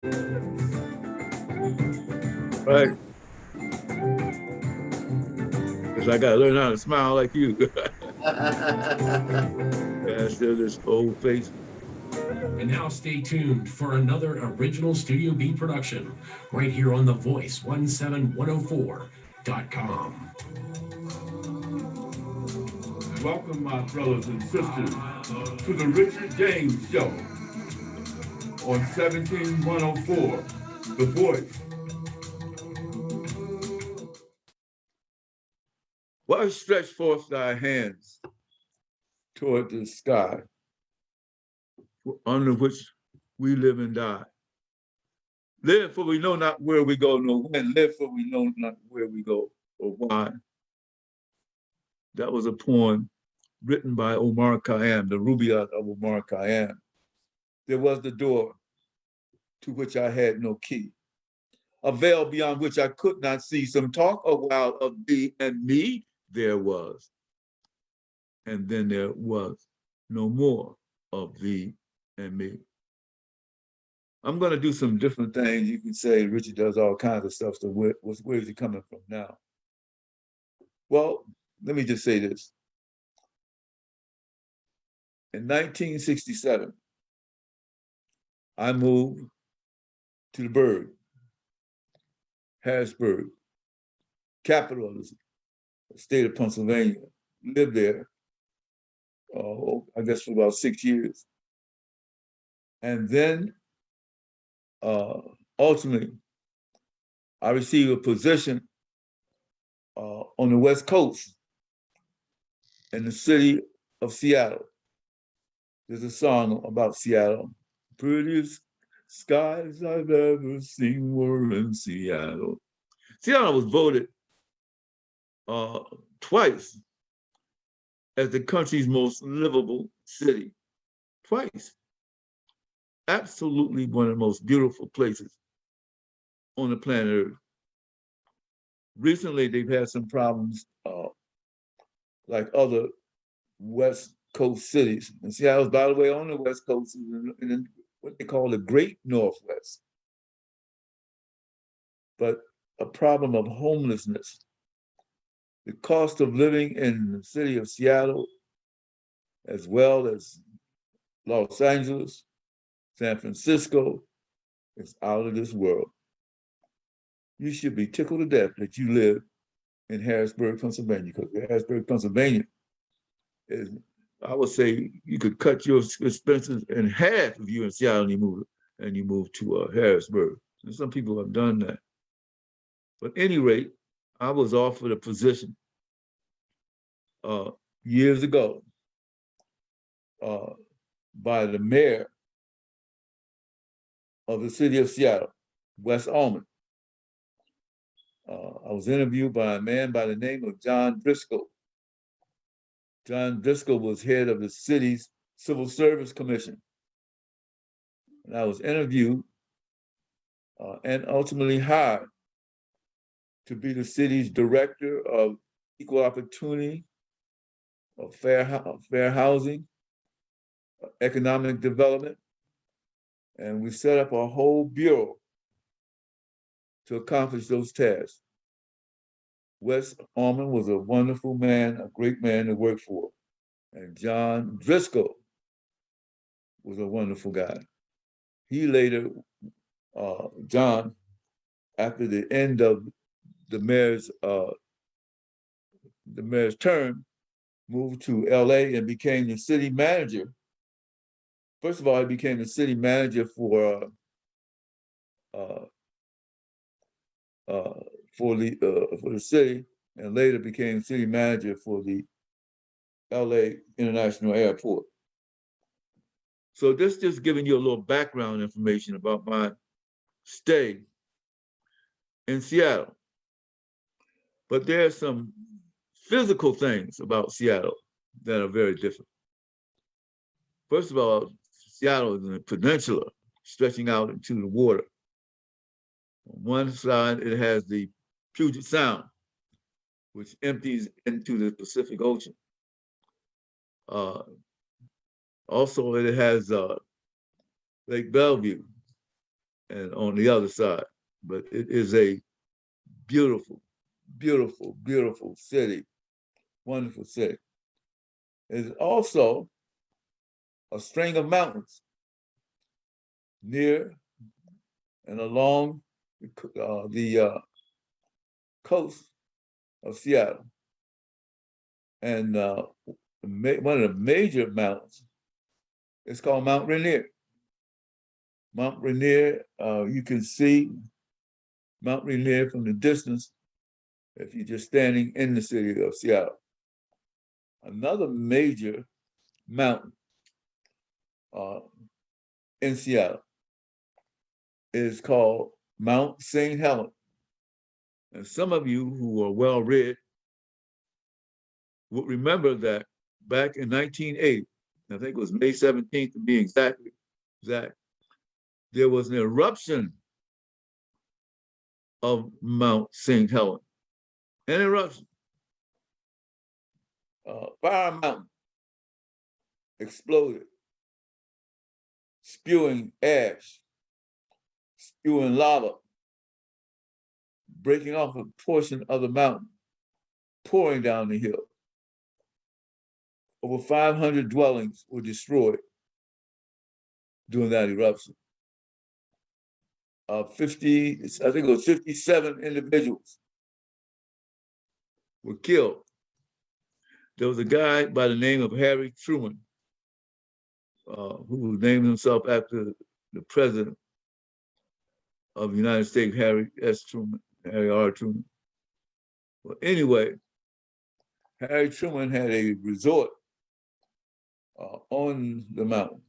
Right? Because I got to learn how to smile like you. Yeah, still this old face. And now stay tuned for another original Studio B production right here on the Voice 17104.com. Welcome, my brothers and sisters, to the Richard James Show on 17104, The Voice. Why stretch forth thy hands toward the sky, under which we live and die? Live, for we know not where we go, nor when. Live, for we know not where we go or why. That was a poem written by Omar Khayyam, the Rubaiyat of Omar Khayyam. There was the door to which I had no key, a veil beyond which I could not see. Some talk a while of thee and me there was, and then there was no more of thee and me. I'm going to do some different things. You can say Richard does all kinds of stuff. So where's he coming from now? Well, let me just say this. In 1967, I moved to the Burg, Harrisburg, capital of the state of Pennsylvania. Lived there, I guess, for about 6 years. And then ultimately, I received a position on the West Coast in the city of Seattle. There's a song about Seattle. Prettiest skies I've ever seen were in Seattle. Seattle was voted twice as the country's most livable city. Twice. Absolutely one of the most beautiful places on the planet Earth. Recently, they've had some problems like other West Coast cities. And Seattle's, by the way, on the West Coast, in what they call the Great Northwest. But a problem of homelessness. The cost of living in the city of Seattle, as well as Los Angeles, San Francisco, is out of this world. You should be tickled to death that you live in Harrisburg, Pennsylvania, because Harrisburg, Pennsylvania is, I would say, you could cut your expenses in half if you're in Seattle and you move to Harrisburg. And some people have done that. But at any rate, I was offered a position years ago by the mayor of the city of Seattle, Wes Almond. I was interviewed by a man by the name of John Driscoll. John Driscoll was head of the city's Civil Service Commission. And I was interviewed and ultimately hired to be the city's director of equal opportunity, of fair housing, economic development. And we set up a whole bureau to accomplish those tasks. Wes Almond was a wonderful man, a great man to work for. And John Driscoll was a wonderful guy. He later, John, after the end of the mayor's term, moved to LA and became the city manager. First of all, he became the city manager uh, for the city, and later became city manager for the LA International Airport. So this just giving you a little background information about my stay in Seattle. But there are some physical things about Seattle that are very different. First of all, Seattle is a peninsula stretching out into the water. On one side, it has the Puget Sound, which empties into the Pacific Ocean. Uh, Also, it has Lake Bellevue, and on the other side. But it is a beautiful, beautiful, beautiful city, wonderful city. It's also a string of mountains near and along the coast of Seattle. And one of the major mountains is called Mount Rainier. Mount Rainier, you can see Mount Rainier from the distance if you're just standing in the city of Seattle. Another major mountain in Seattle is called Mount St. Helens. And some of you who are well read would remember that back in 1980, I think it was May 17th to be exact, there was an eruption of Mount St. Helens. An eruption. Fire Mountain exploded, spewing ash, spewing lava, breaking off a portion of the mountain, pouring down the hill. Over 500 dwellings were destroyed during that eruption. 50, I think it was 57 individuals were killed. There was a guy by the name of Harry Truman, who named himself after the president of the United States, Harry S. Truman, Harry R. Truman. Well, anyway, Harry Truman had a resort on the mountain.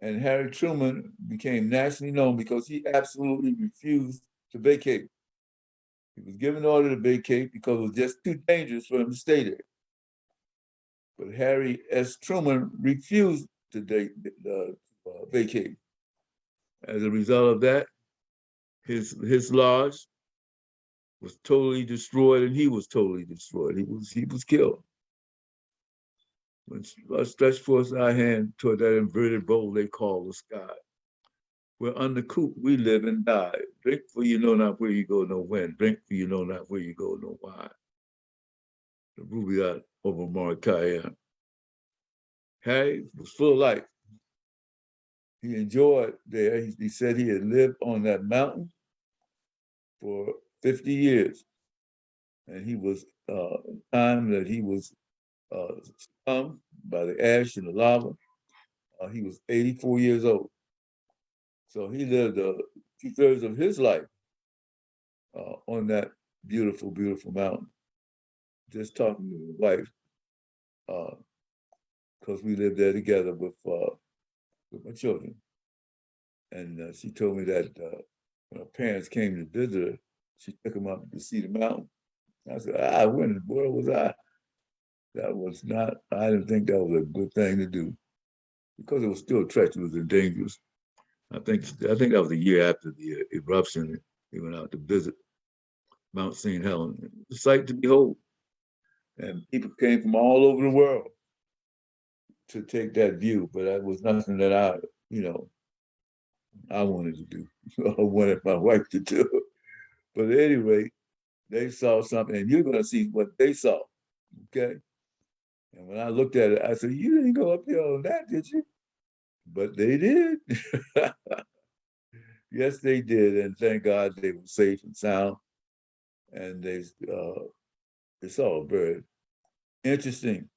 And Harry Truman became nationally known because he absolutely refused to vacate. He was given the order to vacate because it was just too dangerous for him to stay there. But Harry S. Truman refused to vacate. As a result of that, his lodge was totally destroyed, and he was totally destroyed. He was killed. When I stretched forth our hand toward that inverted bowl they call the sky, where under coop we live and die. Drink for you know not where you go, no when. Drink for you know not where you go, no why. The Rubaiyat over Mordecai. Harry was full of life. He enjoyed there. He said he had lived on that mountain for 50 years. And he was, time that he was stung by the ash and the lava, he was 84 years old. So he lived 2/3 of his life on that beautiful, beautiful mountain. Just talking to his wife, because we lived there together with my children. And she told me that when her parents came to visit her, she took them up to see the mountain. I said, where in the world was I? That was not, I didn't think that was a good thing to do because it was still treacherous and dangerous. I think that was a year after the eruption. We went out to visit Mount St. Helens. It's a sight to behold. And people came from all over the world to take that view, but that was nothing that I wanted to do. I wanted my wife to do. But anyway, they saw something, and you're going to see what they saw, okay? And when I looked at it, I said, you didn't go up there on that, did you? But they did. Yes, they did, and thank God they were safe and sound. And it's all very interesting,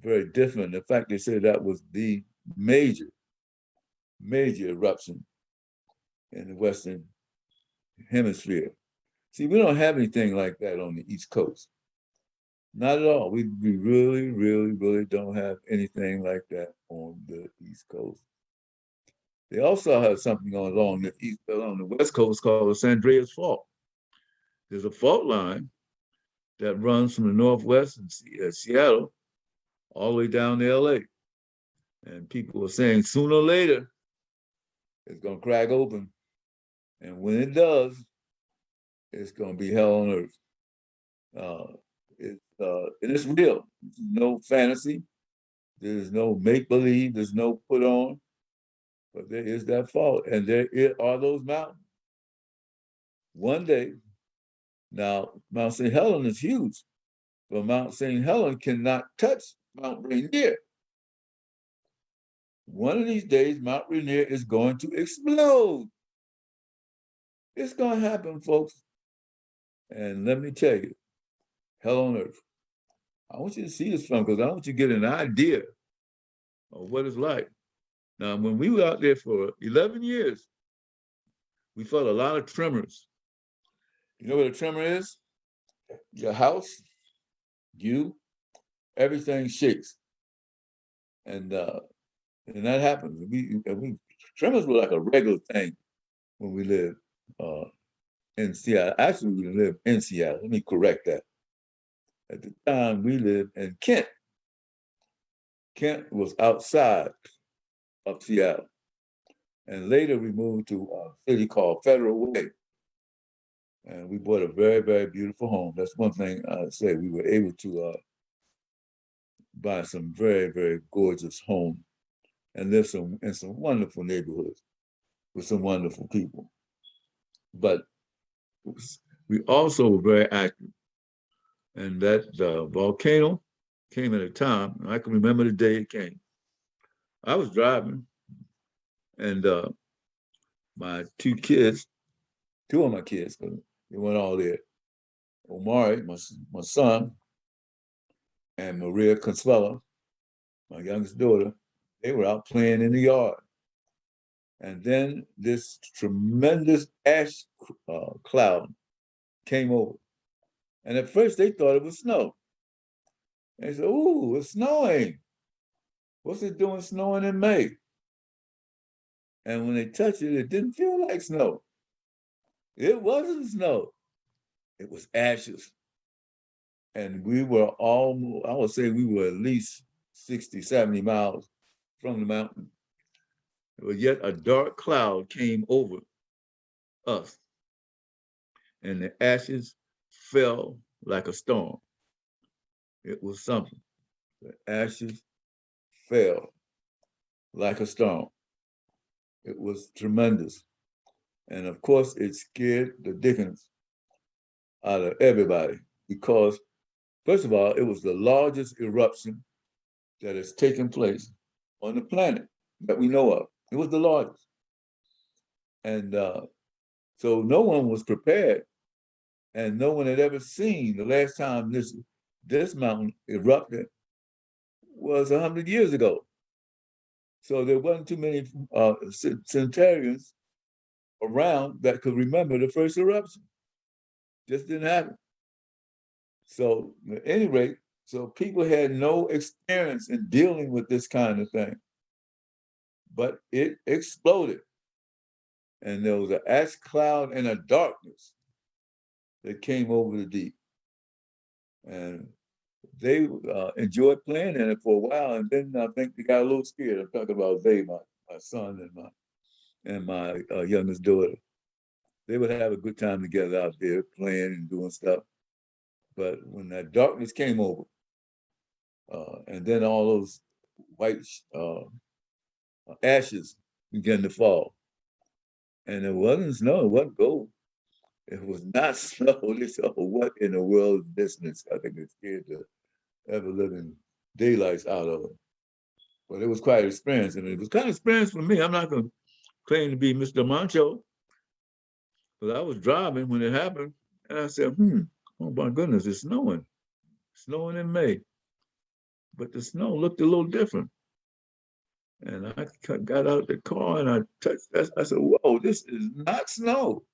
very different. The fact they said that was the major eruption in the Western Hemisphere. See, we don't have anything like that on the East Coast. Not at all. We really, really, really don't have anything like that on the East Coast. They also have something along the West Coast called the San Andreas Fault. There's a fault line that runs from the Northwest in Seattle all the way down to LA. And people are saying sooner or later, it's going to crack open. And when it does, it's going to be hell on earth. And it's real. There's no fantasy. There's no make-believe. There's no put on. but there is that fault, and are those mountains. One day, now Mount St. Helens is huge, but Mount St. Helens cannot touch Mount Rainier. One of these days, Mount Rainier is going to explode. It's going to happen, folks. And let me tell you, hell on earth. I want you to see this film because I want you to get an idea of what it's like. Now, when we were out there for 11 years, we felt a lot of tremors. You know what a tremor is? Your house, everything shakes. And that happens. Tremors were like a regular thing when we lived in Seattle. Actually, we lived in Seattle. Let me correct that. At the time, we lived in Kent. Kent was outside of Seattle. And later we moved to a city called Federal Way. And we bought a very, very beautiful home. That's one thing I say. We were able to buy some very, very gorgeous home and live in some wonderful neighborhoods with some wonderful people. But we also were very active. And that volcano came at a time, I can remember the day it came. I was driving, and my two of my kids, because they weren't all there, Omari, my son, and Maria Consuela, my youngest daughter, they were out playing in the yard. And then this tremendous ash cloud came over. And at first they thought it was snow. They said, "Ooh, it's snowing. What's it doing snowing in May?" And when they touched it, it didn't feel like snow. It wasn't snow. It was ashes. And we were almost, I would say we were at least 60, 70 miles from the mountain. But yet a dark cloud came over us. And the ashes fell like a storm. It was something. The ashes fell like a storm. It was tremendous. And of course, it scared the dickens out of everybody because, first of all, it was the largest eruption that has taken place on the planet that we know of. It was the largest. And so no one was prepared, and no one had ever seen the last time this mountain erupted was 100 years ago. So there wasn't too many centenarians around that could remember the first eruption. Just didn't happen. So at any rate, so people had no experience in dealing with this kind of thing. But it exploded. And there was an ash cloud and a darkness that came over the deep. And they enjoyed playing in it for a while, and then I think they got a little scared. I'm talking about my son and my youngest daughter. They would have a good time together out there playing and doing stuff. But when that darkness came over, and then all those white ashes began to fall, and it wasn't snow, it wasn't gold. It was not snow. They said, "Oh, what in the world is this?" I think it scared the ever living daylights out of them. But it was quite an experience, and it was kind of experience for me. I'm not going to claim to be Mr. Mancho, but I was driving when it happened, and I said, "Oh my goodness, it's snowing in May." But the snow looked a little different. And I got out the car and I touched that. I said, "Whoa, this is not snow.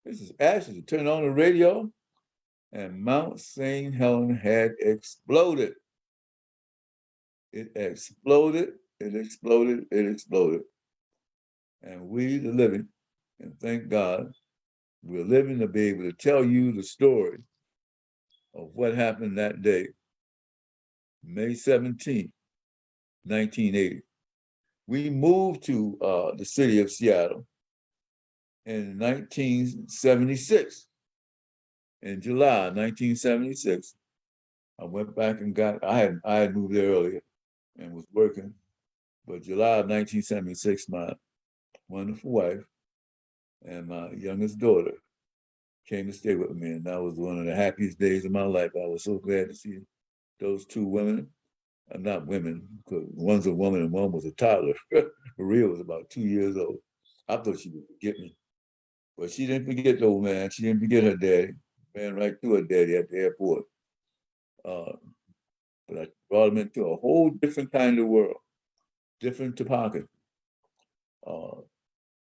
This is ashes." I turned on the radio, and Mount St. Helens had exploded. It exploded, it exploded, it exploded. And we, the living, and thank God, we're living to be able to tell you the story of what happened that day, May 17th, 1980. We moved to the city of Seattle in 1976. In July 1976, I went back and I had moved there earlier and was working. But July of 1976, my wonderful wife, and my youngest daughter came to stay with me. And that was one of the happiest days of my life. I was so glad to see those two women. Not women, because one's a woman and one was a toddler. Maria was about 2 years old. I thought she would forget me. But she didn't forget the old man. She didn't forget her daddy. Ran right through her daddy at the airport. But I brought him into a whole different kind of world, different topography.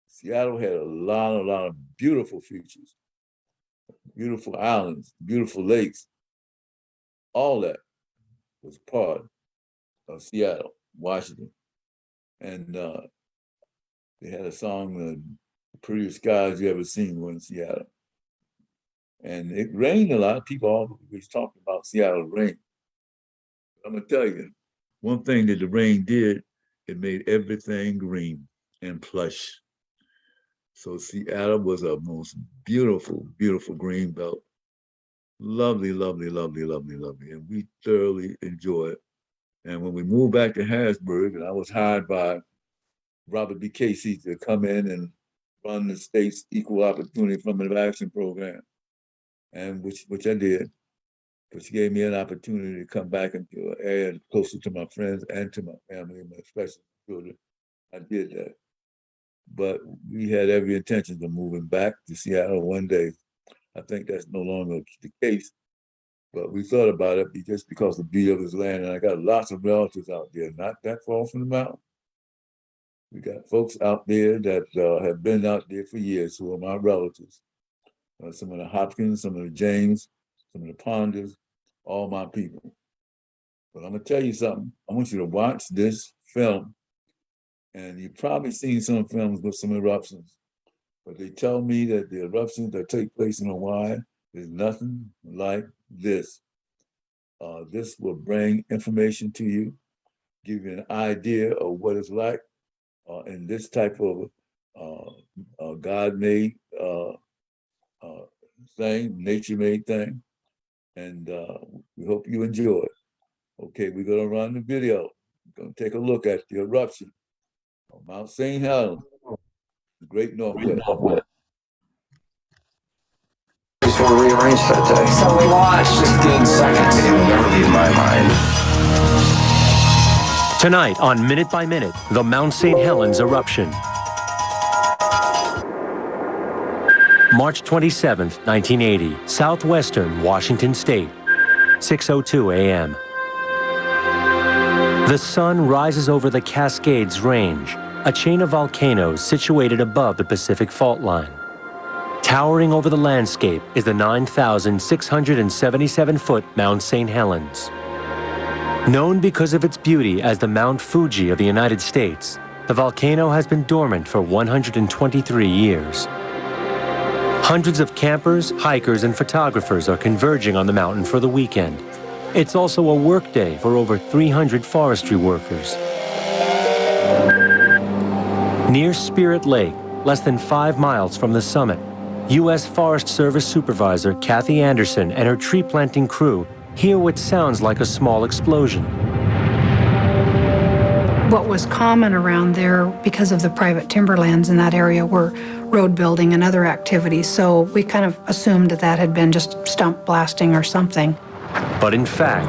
Seattle had a lot of beautiful features, beautiful islands, beautiful lakes. All that was part of Seattle, Washington. And they had a song, The Prettiest Skies You Ever Seen, were in Seattle. And it rained a lot. People always talking about Seattle rain. I'm gonna tell you, one thing that the rain did, it made everything green and plush. So Seattle was a most beautiful, beautiful green belt. Lovely, lovely, lovely, lovely, lovely. And we thoroughly enjoyed it. And when we moved back to Harrisburg, and I was hired by Robert B. Casey to come in and run the state's Equal Opportunity Affirmative Action Program, and which I did, which gave me an opportunity to come back into an area closer to my friends and to my family, and especially children. I did that. But we had every intention of moving back to Seattle one day. I think that's no longer the case, but we thought about it just because of the beauty of this land. And I got lots of relatives out there, not that far from the mountain. We got folks out there that have been out there for years who are my relatives. Some of the Hopkins, some of the James, some of the Ponders, all my people. But I'm gonna tell you something. I want you to watch this film. And you've probably seen some films with some eruptions, but they tell me that the eruptions that take place in Hawaii is nothing like this. This will bring information to you, give you an idea of what it's like in this type of God-made thing, nature-made thing. And we hope you enjoy it. Okay, we're gonna run the video. We're gonna take a look at the eruption on Mount St. Helens, the Great Northwest. Just want to rearrange that day. So we watched 15 seconds. It will never leave my mind. Tonight on Minute by Minute, the Mount St. Helens eruption. March 27th, 1980, southwestern Washington State, 6:02 a.m. The sun rises over the Cascades Range, a chain of volcanoes situated above the Pacific Fault Line. Towering over the landscape is the 9,677-foot Mount St. Helens. Known because of its beauty as the Mount Fuji of the United States, the volcano has been dormant for 123 years. Hundreds of campers, hikers, and photographers are converging on the mountain for the weekend. It's also a work day for over 300 forestry workers. Near Spirit Lake, less than 5 miles from the summit, U.S. Forest Service Supervisor Kathy Anderson and her tree planting crew hear what sounds like a small explosion. What was common around there, because of the private timberlands in that area, were road building and other activities, so we kind of assumed that that had been just stump blasting or something. But in fact,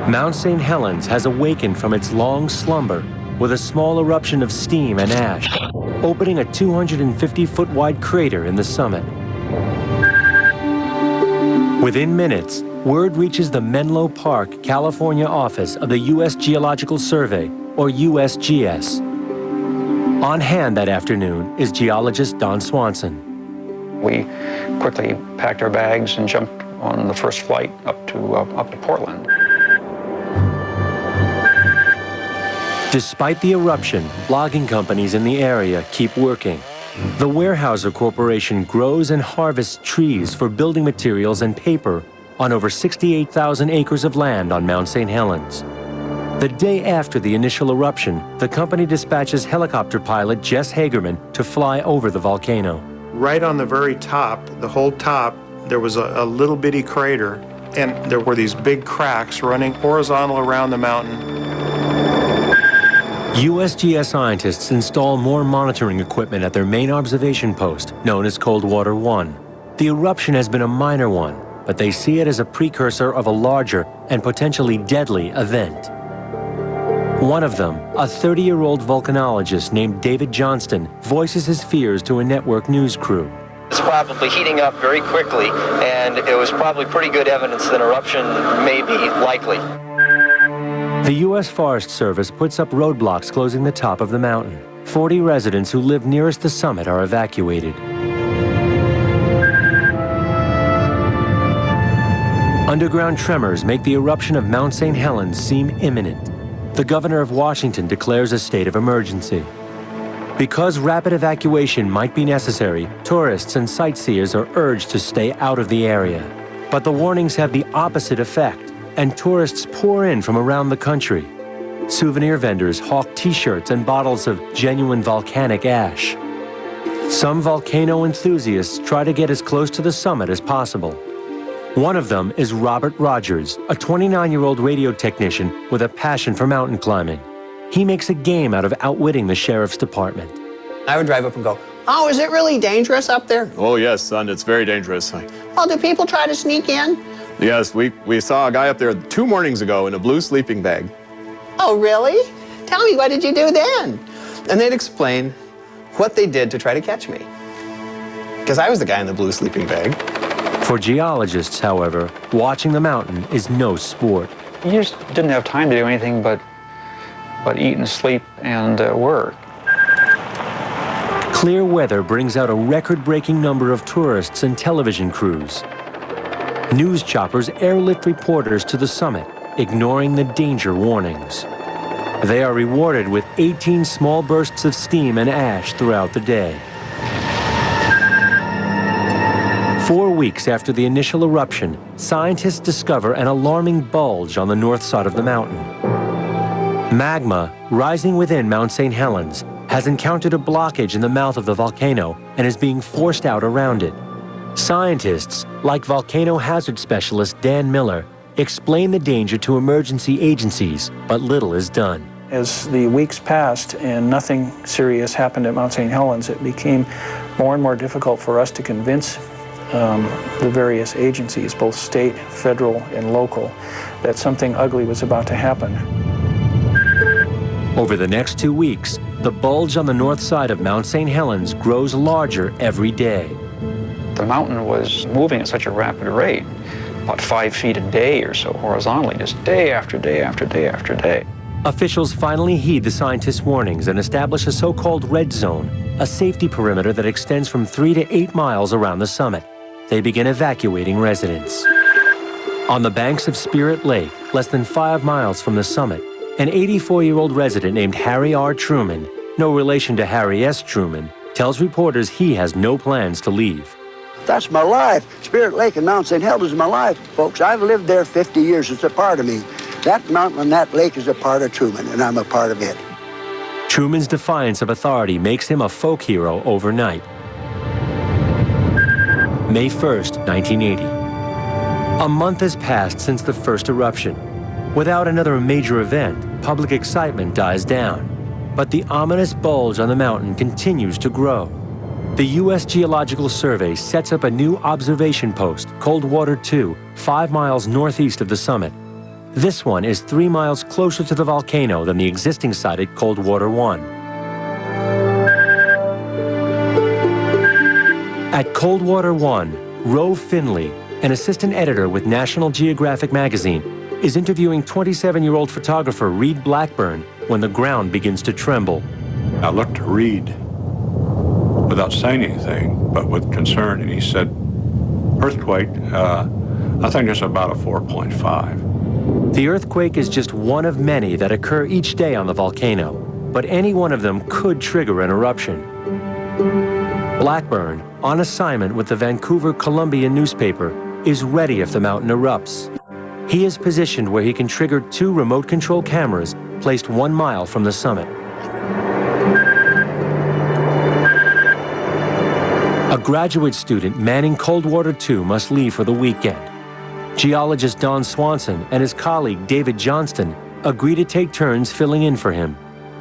Mount St. Helens has awakened from its long slumber with a small eruption of steam and ash, opening a 250-foot wide crater in the summit. Within minutes, word reaches the Menlo Park, California office of the U.S. Geological Survey, or USGS. On hand that afternoon is geologist Don Swanson. We quickly packed our bags and jumped on the first flight up to Portland. Despite the eruption, logging companies in the area keep working. The Weyerhaeuser Corporation grows and harvests trees for building materials and paper on over 68,000 acres of land on Mount St. Helens. The day after the initial eruption, the company dispatches helicopter pilot Jess Hagerman to fly over the volcano. Right on the very top, the whole top, there was a little bitty crater, and there were these big cracks running horizontal around the mountain. USGS scientists install more monitoring equipment at their main observation post, known as Coldwater 1. The eruption has been a minor one, but they see it as a precursor of a larger and potentially deadly event. One of them, a 30-year-old volcanologist named David Johnston, voices his fears to a network news crew. It's probably heating up very quickly, and it was probably pretty good evidence that an eruption may be likely. The U.S. Forest Service puts up roadblocks closing the top of the mountain. 40 residents who live nearest the summit are evacuated. Underground tremors make the eruption of Mount St. Helens seem imminent. The governor of Washington declares a state of emergency. Because rapid evacuation might be necessary, tourists and sightseers are urged to stay out of the area. But the warnings have the opposite effect, and tourists pour in from around the country. Souvenir vendors hawk t-shirts and bottles of genuine volcanic ash. Some volcano enthusiasts try to get as close to the summit as possible. One of them is Robert Rogers, a 29-year-old radio technician with a passion for mountain climbing. He makes a game out of outwitting the sheriff's department. I would drive up and go, "Oh, is it really dangerous up there?" Oh, yes, son, it's very dangerous. "Oh, do people try to sneak in?" Yes, we saw a guy up there 2 mornings ago in a blue sleeping bag. "Oh, really? Tell me, what did you do then?" And they'd explain what they did to try to catch me. Because I was the guy in the blue sleeping bag. For geologists, however, watching the mountain is no sport. You just didn't have time to do anything but eat and sleep and work. Clear weather brings out a record-breaking number of tourists and television crews. News choppers airlift reporters to the summit, ignoring the danger warnings. They are rewarded with 18 small bursts of steam and ash throughout the day. 4 weeks after the initial eruption, scientists discover an alarming bulge on the north side of the mountain. Magma, rising within Mount St. Helens, has encountered a blockage in the mouth of the volcano and is being forced out around it. Scientists, like volcano hazard specialist Dan Miller, explain the danger to emergency agencies, but little is done. As the weeks passed and nothing serious happened at Mount St. Helens, it became more and more difficult for us to convince the various agencies, both state, federal, and local, that something ugly was about to happen. Over the next 2 weeks, the bulge on the north side of Mount St. Helens grows larger every day. The mountain was moving at such a rapid rate, about 5 feet a day or so horizontally, just day after day after day after day. Officials finally heed the scientists' warnings and establish a so-called red zone, a safety perimeter that extends from 3 to 8 miles around the summit. They begin evacuating residents. On the banks of Spirit Lake, less than 5 miles from the summit, an 84-year-old resident named Harry R. Truman, no relation to Harry S. Truman, tells reporters he has no plans to leave. That's my life. Spirit Lake and Mount St. Helens is my life, folks. I've lived there 50 years. It's a part of me. That mountain and that lake is a part of Truman, and I'm a part of it. Truman's defiance of authority makes him a folk hero overnight. May 1st, 1980. A month has passed since the first eruption. Without another major event, public excitement dies down. But the ominous bulge on the mountain continues to grow. The U.S. Geological Survey sets up a new observation post, Coldwater 2, 5 miles northeast of the summit. This one is 3 miles closer to the volcano than the existing site at Coldwater 1. At Coldwater 1, Ro Finley, an assistant editor with National Geographic magazine, is interviewing 27-year-old photographer Reed Blackburn when the ground begins to tremble. I looked at Reed without saying anything, but with concern, and he said, "Earthquake, I think it's about a 4.5. The earthquake is just one of many that occur each day on the volcano, but any one of them could trigger an eruption. Blackburn, on assignment with the Vancouver Columbian newspaper, is ready if the mountain erupts. He is positioned where he can trigger 2 remote control cameras placed 1 mile from the summit. A graduate student manning Coldwater 2 must leave for the weekend. Geologist Don Swanson and his colleague David Johnston agree to take turns filling in for him.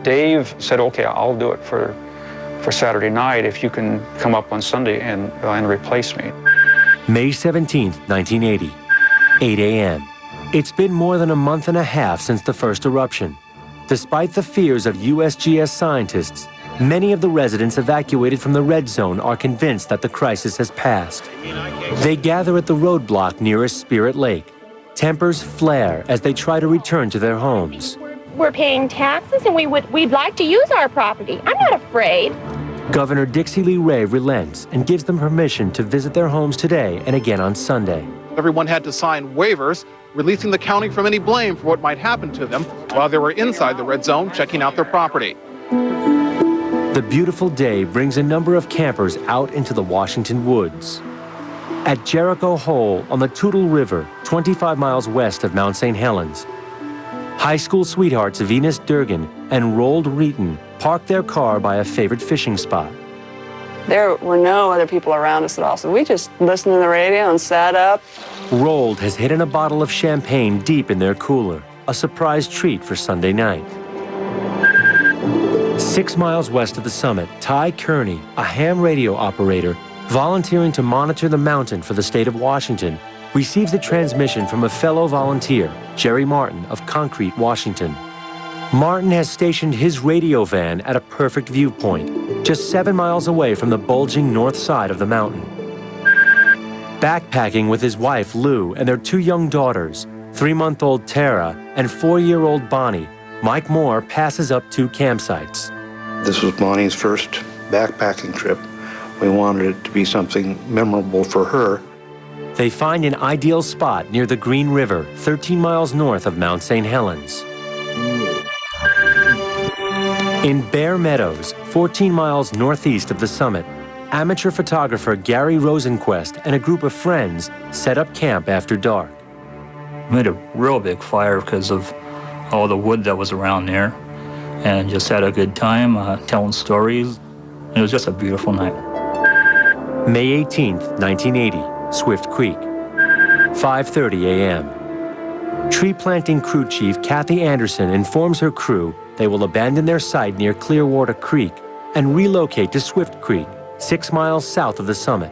Dave said, okay, I'll do it for Saturday night if you can come up on Sunday and replace me. May 17th, 1980, 8 a.m. It's been more than a month and a half since the first eruption. Despite the fears of USGS scientists, many of the residents evacuated from the red zone are convinced that the crisis has passed. They gather at the roadblock nearest Spirit Lake. Tempers flare as they try to return to their homes. We're paying taxes and we'd like to use our property. I'm not afraid. Governor Dixie Lee Ray relents and gives them permission to visit their homes today and again on Sunday. Everyone had to sign waivers, releasing the county from any blame for what might happen to them while they were inside the red zone checking out their property. The beautiful day brings a number of campers out into the Washington woods. At Jericho Hole on the Toutle River, 25 miles west of Mount St. Helens, high school sweethearts Venus Durgan and Roald Reeton parked their car by a favorite fishing spot. There were no other people around us at all, so we just listened to the radio and sat up. Roald has hidden a bottle of champagne deep in their cooler, a surprise treat for Sunday night. 6 miles west of the summit, Ty Kearney, a ham radio operator, volunteering to monitor the mountain for the state of Washington, receives a transmission from a fellow volunteer, Jerry Martin of Concrete, Washington. Martin has stationed his radio van at a perfect viewpoint, just 7 miles away from the bulging north side of the mountain. Backpacking with his wife, Lou, and their 2 young daughters, 3-month-old Tara and 4-year-old Bonnie, Mike Moore passes up 2 campsites. This was Bonnie's first backpacking trip. We wanted it to be something memorable for her. They find an ideal spot near the Green River, 13 miles north of Mount St. Helens. In Bear Meadows, 14 miles northeast of the summit, amateur photographer Gary Rosenquist and a group of friends set up camp after dark. We made a real big fire because of all the wood that was around there, and just had a good time telling stories. It was just a beautiful night. May 18th, 1980, Swift Creek, 5:30 a.m. Tree planting crew chief Kathy Anderson informs her crew they will abandon their site near Clearwater Creek and relocate to Swift Creek, 6 miles south of the summit.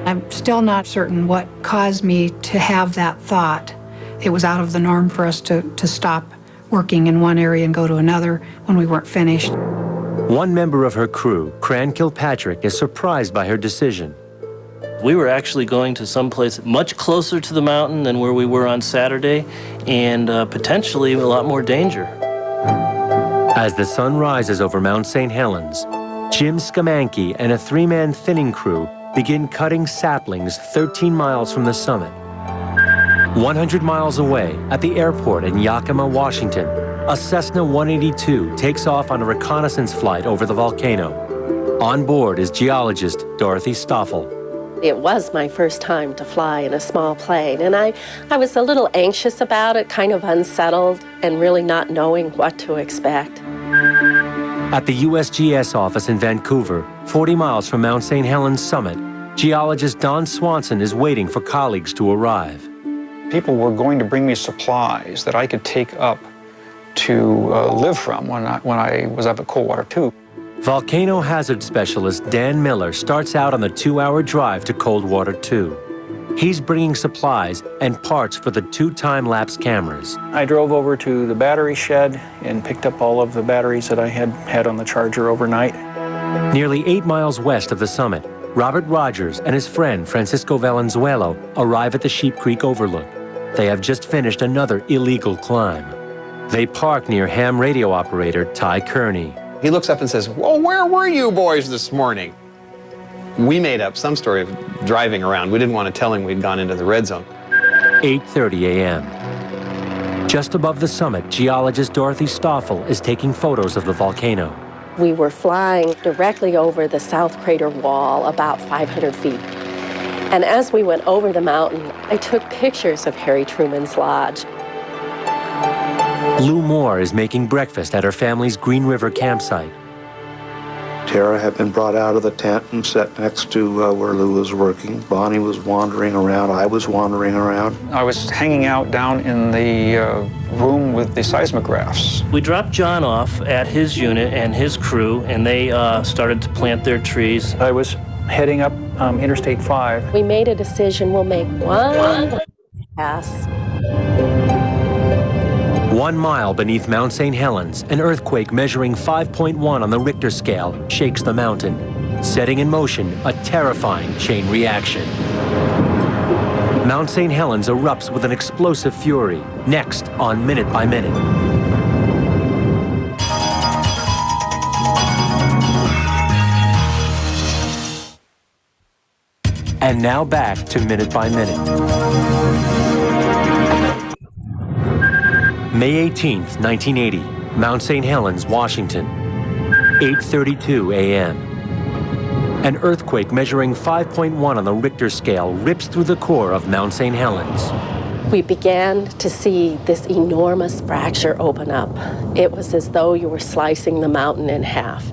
I'm still not certain what caused me to have that thought. It was out of the norm for us to stop working in one area and go to another when we weren't finished. One member of her crew, Cran Kilpatrick, is surprised by her decision. We were actually going to someplace much closer to the mountain than where we were on Saturday, and potentially a lot more danger. As the sun rises over Mount St. Helens, Jim Skamanke and a 3-man thinning crew begin cutting saplings 13 miles from the summit. 100 miles away, at the airport in Yakima, Washington, a Cessna 182 takes off on a reconnaissance flight over the volcano. On board is geologist Dorothy Stoffel. It was my first time to fly in a small plane, and I was a little anxious about it, kind of unsettled, and really not knowing what to expect. At the USGS office in Vancouver, 40 miles from Mount St. Helens summit, geologist Don Swanson is waiting for colleagues to arrive. People were going to bring me supplies that I could take up to live from when I was up at Coldwater 2. Volcano hazard specialist Dan Miller starts out on the 2-hour drive to Coldwater 2. He's bringing supplies and parts for the 2 time-lapse cameras. I drove over to the battery shed and picked up all of the batteries that I had on the charger overnight. Nearly 8 miles west of the summit, Robert Rogers and his friend Francisco Valenzuela arrive at the Sheep Creek Overlook. They have just finished another illegal climb. They park near ham radio operator Ty Kearney. He looks up and says, "Well, where were you boys this morning?" We made up some story of driving around. We didn't want to tell him we'd gone into the red zone. 8:30 a.m. Just above the summit, geologist Dorothy Stoffel is taking photos of the volcano. We were flying directly over the south crater wall, about 500 feet. And as we went over the mountain, I took pictures of Harry Truman's Lodge. Lou Moore is making breakfast at her family's Green River campsite. Tara had been brought out of the tent and set next to where Lou was working. Bonnie was wandering around. I was wandering around. I was hanging out down in the room with the seismographs. We dropped John off at his unit and his crew, and they started to plant their trees. I was heading up Interstate 5. We made a decision, we'll make one pass. 1 mile beneath Mount St. Helens, an earthquake measuring 5.1 on the Richter scale shakes the mountain, setting in motion a terrifying chain reaction. Mount St. Helens erupts with an explosive fury, next on Minute by Minute. And now back to Minute by Minute. May 18th, 1980, Mount St. Helens, Washington, 8:32 a.m. An earthquake measuring 5.1 on the Richter scale rips through the core of Mount St. Helens. We began to see this enormous fracture open up. It was as though you were slicing the mountain in half.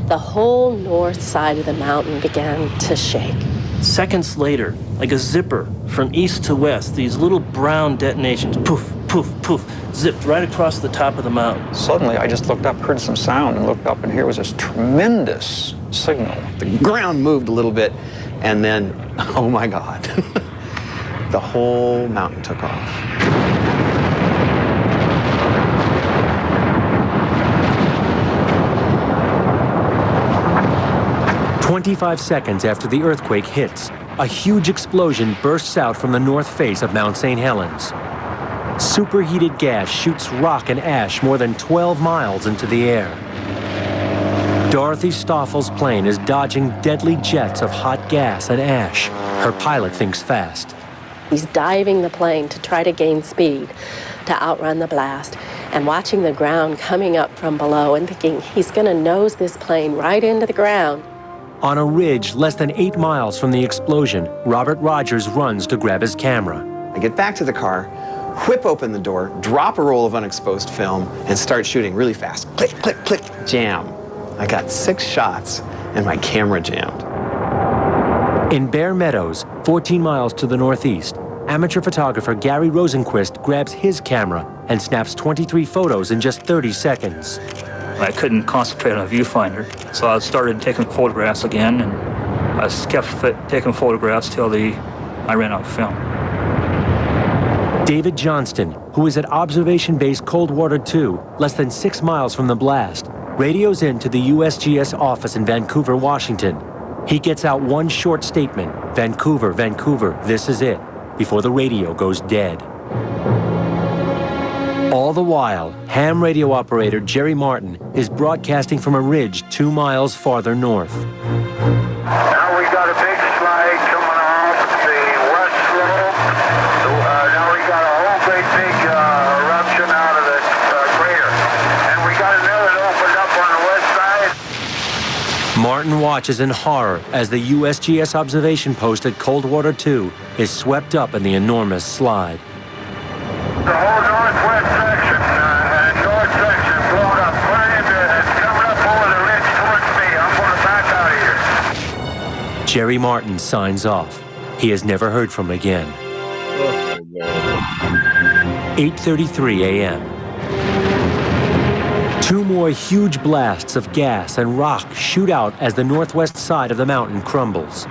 The whole north side of the mountain began to shake. Seconds later, like a zipper from east to west, these little brown detonations, poof, poof, poof, zipped right across the top of the mountain. Suddenly, I just looked up, heard some sound, and looked up, and here was this tremendous signal. The ground moved a little bit, and then, oh my God, the whole mountain took off. 25 seconds after the earthquake hits, a huge explosion bursts out from the north face of Mount St. Helens. Superheated gas shoots rock and ash more than 12 miles into the air. Dorothy Stoffel's plane is dodging deadly jets of hot gas and ash. Her pilot thinks fast. He's diving the plane to try to gain speed, to outrun the blast, and watching the ground coming up from below and thinking he's going to nose this plane right into the ground. On a ridge less than 8 miles from the explosion, Robert Rogers runs to grab his camera. I get back to the car, whip open the door, drop a roll of unexposed film, and start shooting really fast. Click, click, click, jam. I got 6 shots, and my camera jammed. In Bear Meadows, 14 miles to the northeast, amateur photographer Gary Rosenquist grabs his camera and snaps 23 photos in just 30 seconds. I couldn't concentrate on a viewfinder, so I started taking photographs again, and I kept taking photographs till I ran out of film. David Johnston, who is at Observation Base Coldwater 2, less than 6 miles from the blast, radios in to the USGS office in Vancouver, Washington. He gets out one short statement, "Vancouver, Vancouver, this is it," before the radio goes dead. All the while, ham radio operator Jerry Martin is broadcasting from a ridge 2 miles farther north. Now we got a big slide coming off the west slope. Now we got a whole great big eruption out of the crater. And we got another that opened up on the west side. Martin watches in horror as the USGS observation post at Coldwater 2 is swept up in the enormous slide. The whole northwest section, north section blown up. It's coming up over the ridge towards me. I'm going to back out of here. Jerry Martin signs off. He is never heard from again. 8:33 a.m. 2 more huge blasts of gas and rock shoot out as the northwest side of the mountain crumbles.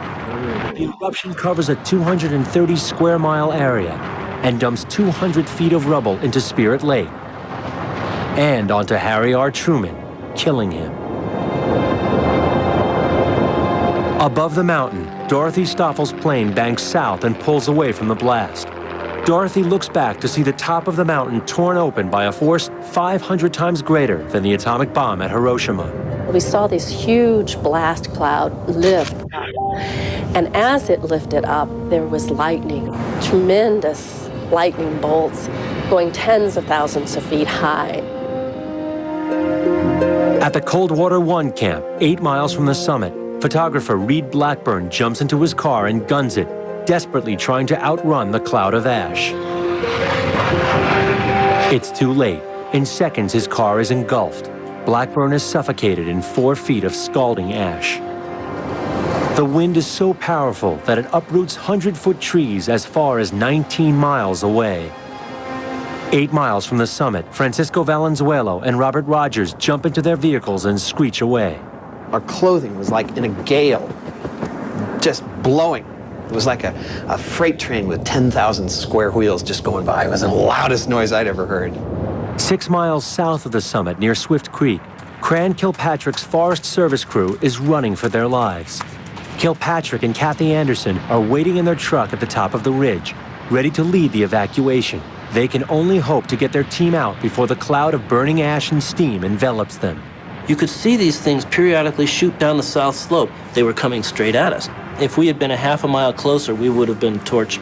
The eruption covers a 230 square mile area and dumps 200 feet of rubble into Spirit Lake and onto Harry R. Truman, killing him. Above the mountain, Dorothy Stoffel's plane banks south and pulls away from the blast. Dorothy looks back to see the top of the mountain torn open by a force 500 times greater than the atomic bomb at Hiroshima. We saw this huge blast cloud lift up, and as it lifted up, there was lightning, tremendous lightning bolts going tens of thousands of feet high. At the Coldwater 1 camp, 8 miles from the summit, photographer Reed Blackburn jumps into his car and guns it, desperately trying to outrun the cloud of ash. It's too late. In seconds, his car is engulfed. Blackburn is suffocated in 4 feet of scalding ash. The wind is so powerful that it uproots 100-foot trees as far as 19 miles away. 8 miles from the summit, Francisco Valenzuela and Robert Rogers jump into their vehicles and screech away. Our clothing was like in a gale, just blowing. It was like a freight train with 10,000 square wheels just going by. It was the loudest noise I'd ever heard. 6 miles south of the summit, near Swift Creek, Cran Kilpatrick's Forest Service crew is running for their lives. Kilpatrick and Kathy Anderson are waiting in their truck at the top of the ridge, ready to lead the evacuation. They can only hope to get their team out before the cloud of burning ash and steam envelops them. You could see these things periodically shoot down the south slope. They were coming straight at us. If we had been a half a mile closer, we would have been torched.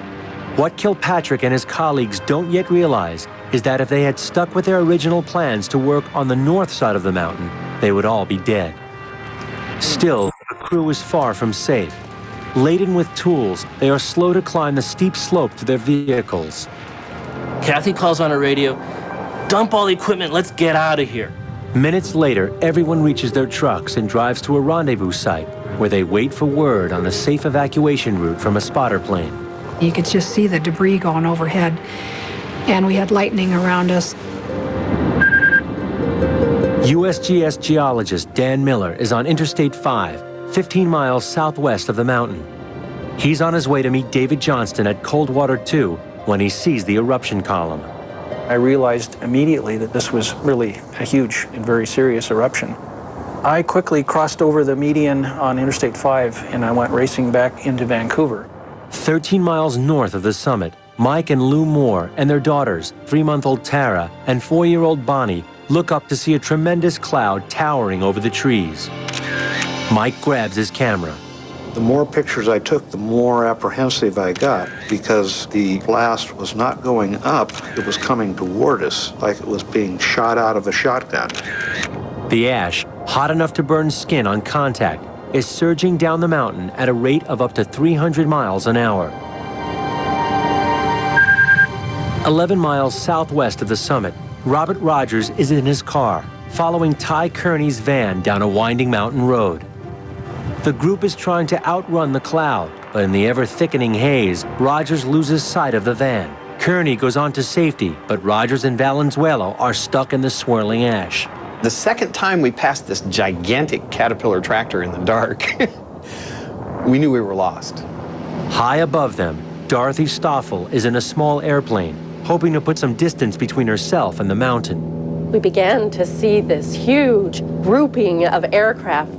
What Kilpatrick and his colleagues don't yet realize is that if they had stuck with their original plans to work on the north side of the mountain, they would all be dead. Still, the crew is far from safe. Laden with tools, they are slow to climb the steep slope to their vehicles. Kathy calls on her radio, "Dump all the equipment, let's get out of here." Minutes later, everyone reaches their trucks and drives to a rendezvous site where they wait for word on a safe evacuation route from a spotter plane. You could just see the debris going overhead, and we had lightning around us. USGS geologist Dan Miller is on Interstate 5, 15 miles southwest of the mountain. He's on his way to meet David Johnston at Coldwater 2 when he sees the eruption column. I realized immediately that this was really a huge and very serious eruption. I quickly crossed over the median on Interstate 5 and I went racing back into Vancouver. 13 miles north of the summit, Mike and Lou Moore and their daughters, 3-month-old Tara and 4-year-old Bonnie, look up to see a tremendous cloud towering over the trees. Mike grabs his camera. The more pictures I took, the more apprehensive I got because the blast was not going up, it was coming toward us like it was being shot out of a shotgun. The ash, hot enough to burn skin on contact, is surging down the mountain at a rate of up to 300 miles an hour. 11 miles southwest of the summit, Robert Rogers is in his car, following Ty Kearney's van down a winding mountain road. The group is trying to outrun the cloud, but in the ever-thickening haze, Rogers loses sight of the van. Kearney goes on to safety, but Rogers and Valenzuela are stuck in the swirling ash. The second time we passed this gigantic Caterpillar tractor in the dark, we knew we were lost. High above them, Dorothy Stoffel is in a small airplane, hoping to put some distance between herself and the mountain. We began to see this huge grouping of aircraft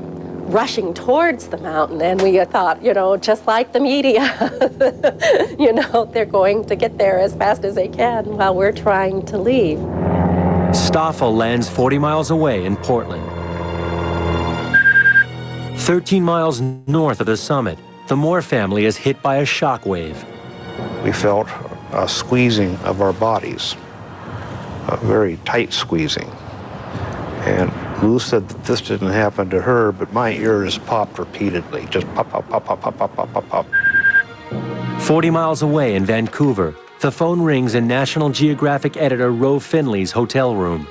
rushing towards the mountain, and we thought, just like the media, they're going to get there as fast as they can while we're trying to leave. Stoffel lands 40 miles away in Portland. 13 miles north of the summit, the Moore family is hit by a shock wave. We felt a squeezing of our bodies, a very tight squeezing. And Lou said that this didn't happen to her, but my ears popped repeatedly, just pop, pop, pop, pop, pop, pop, pop, pop, pop. 40 miles away in Vancouver, the phone rings in National Geographic editor Ro Finley's hotel room.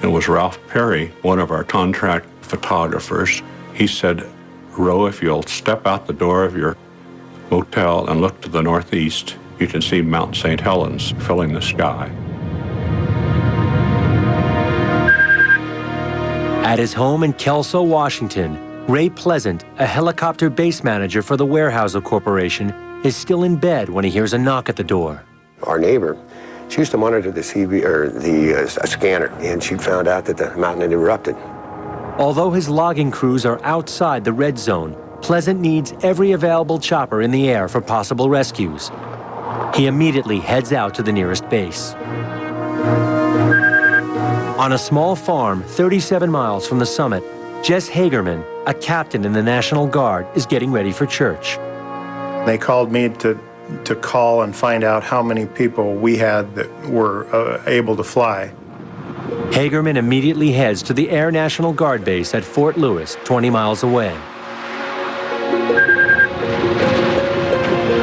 It was Ralph Perry, one of our contract photographers. He said, "Ro, if you'll step out the door of your motel and look to the northeast, you can see Mount St. Helens filling the sky." At his home in Kelso, Washington, Ray Pleasant, a helicopter base manager for the Weyerhaeuser Corporation, is still in bed when he hears a knock at the door. Our neighbor, she used to monitor the scanner, and she found out that the mountain had erupted. Although his logging crews are outside the red zone, Pleasant needs every available chopper in the air for possible rescues. He immediately heads out to the nearest base. On a small farm 37 miles from the summit, Jess Hagerman, a captain in the National Guard, is getting ready for church. They called me to call and find out how many people we had that were able to fly. Hagerman immediately heads to the Air National Guard base at Fort Lewis, 20 miles away.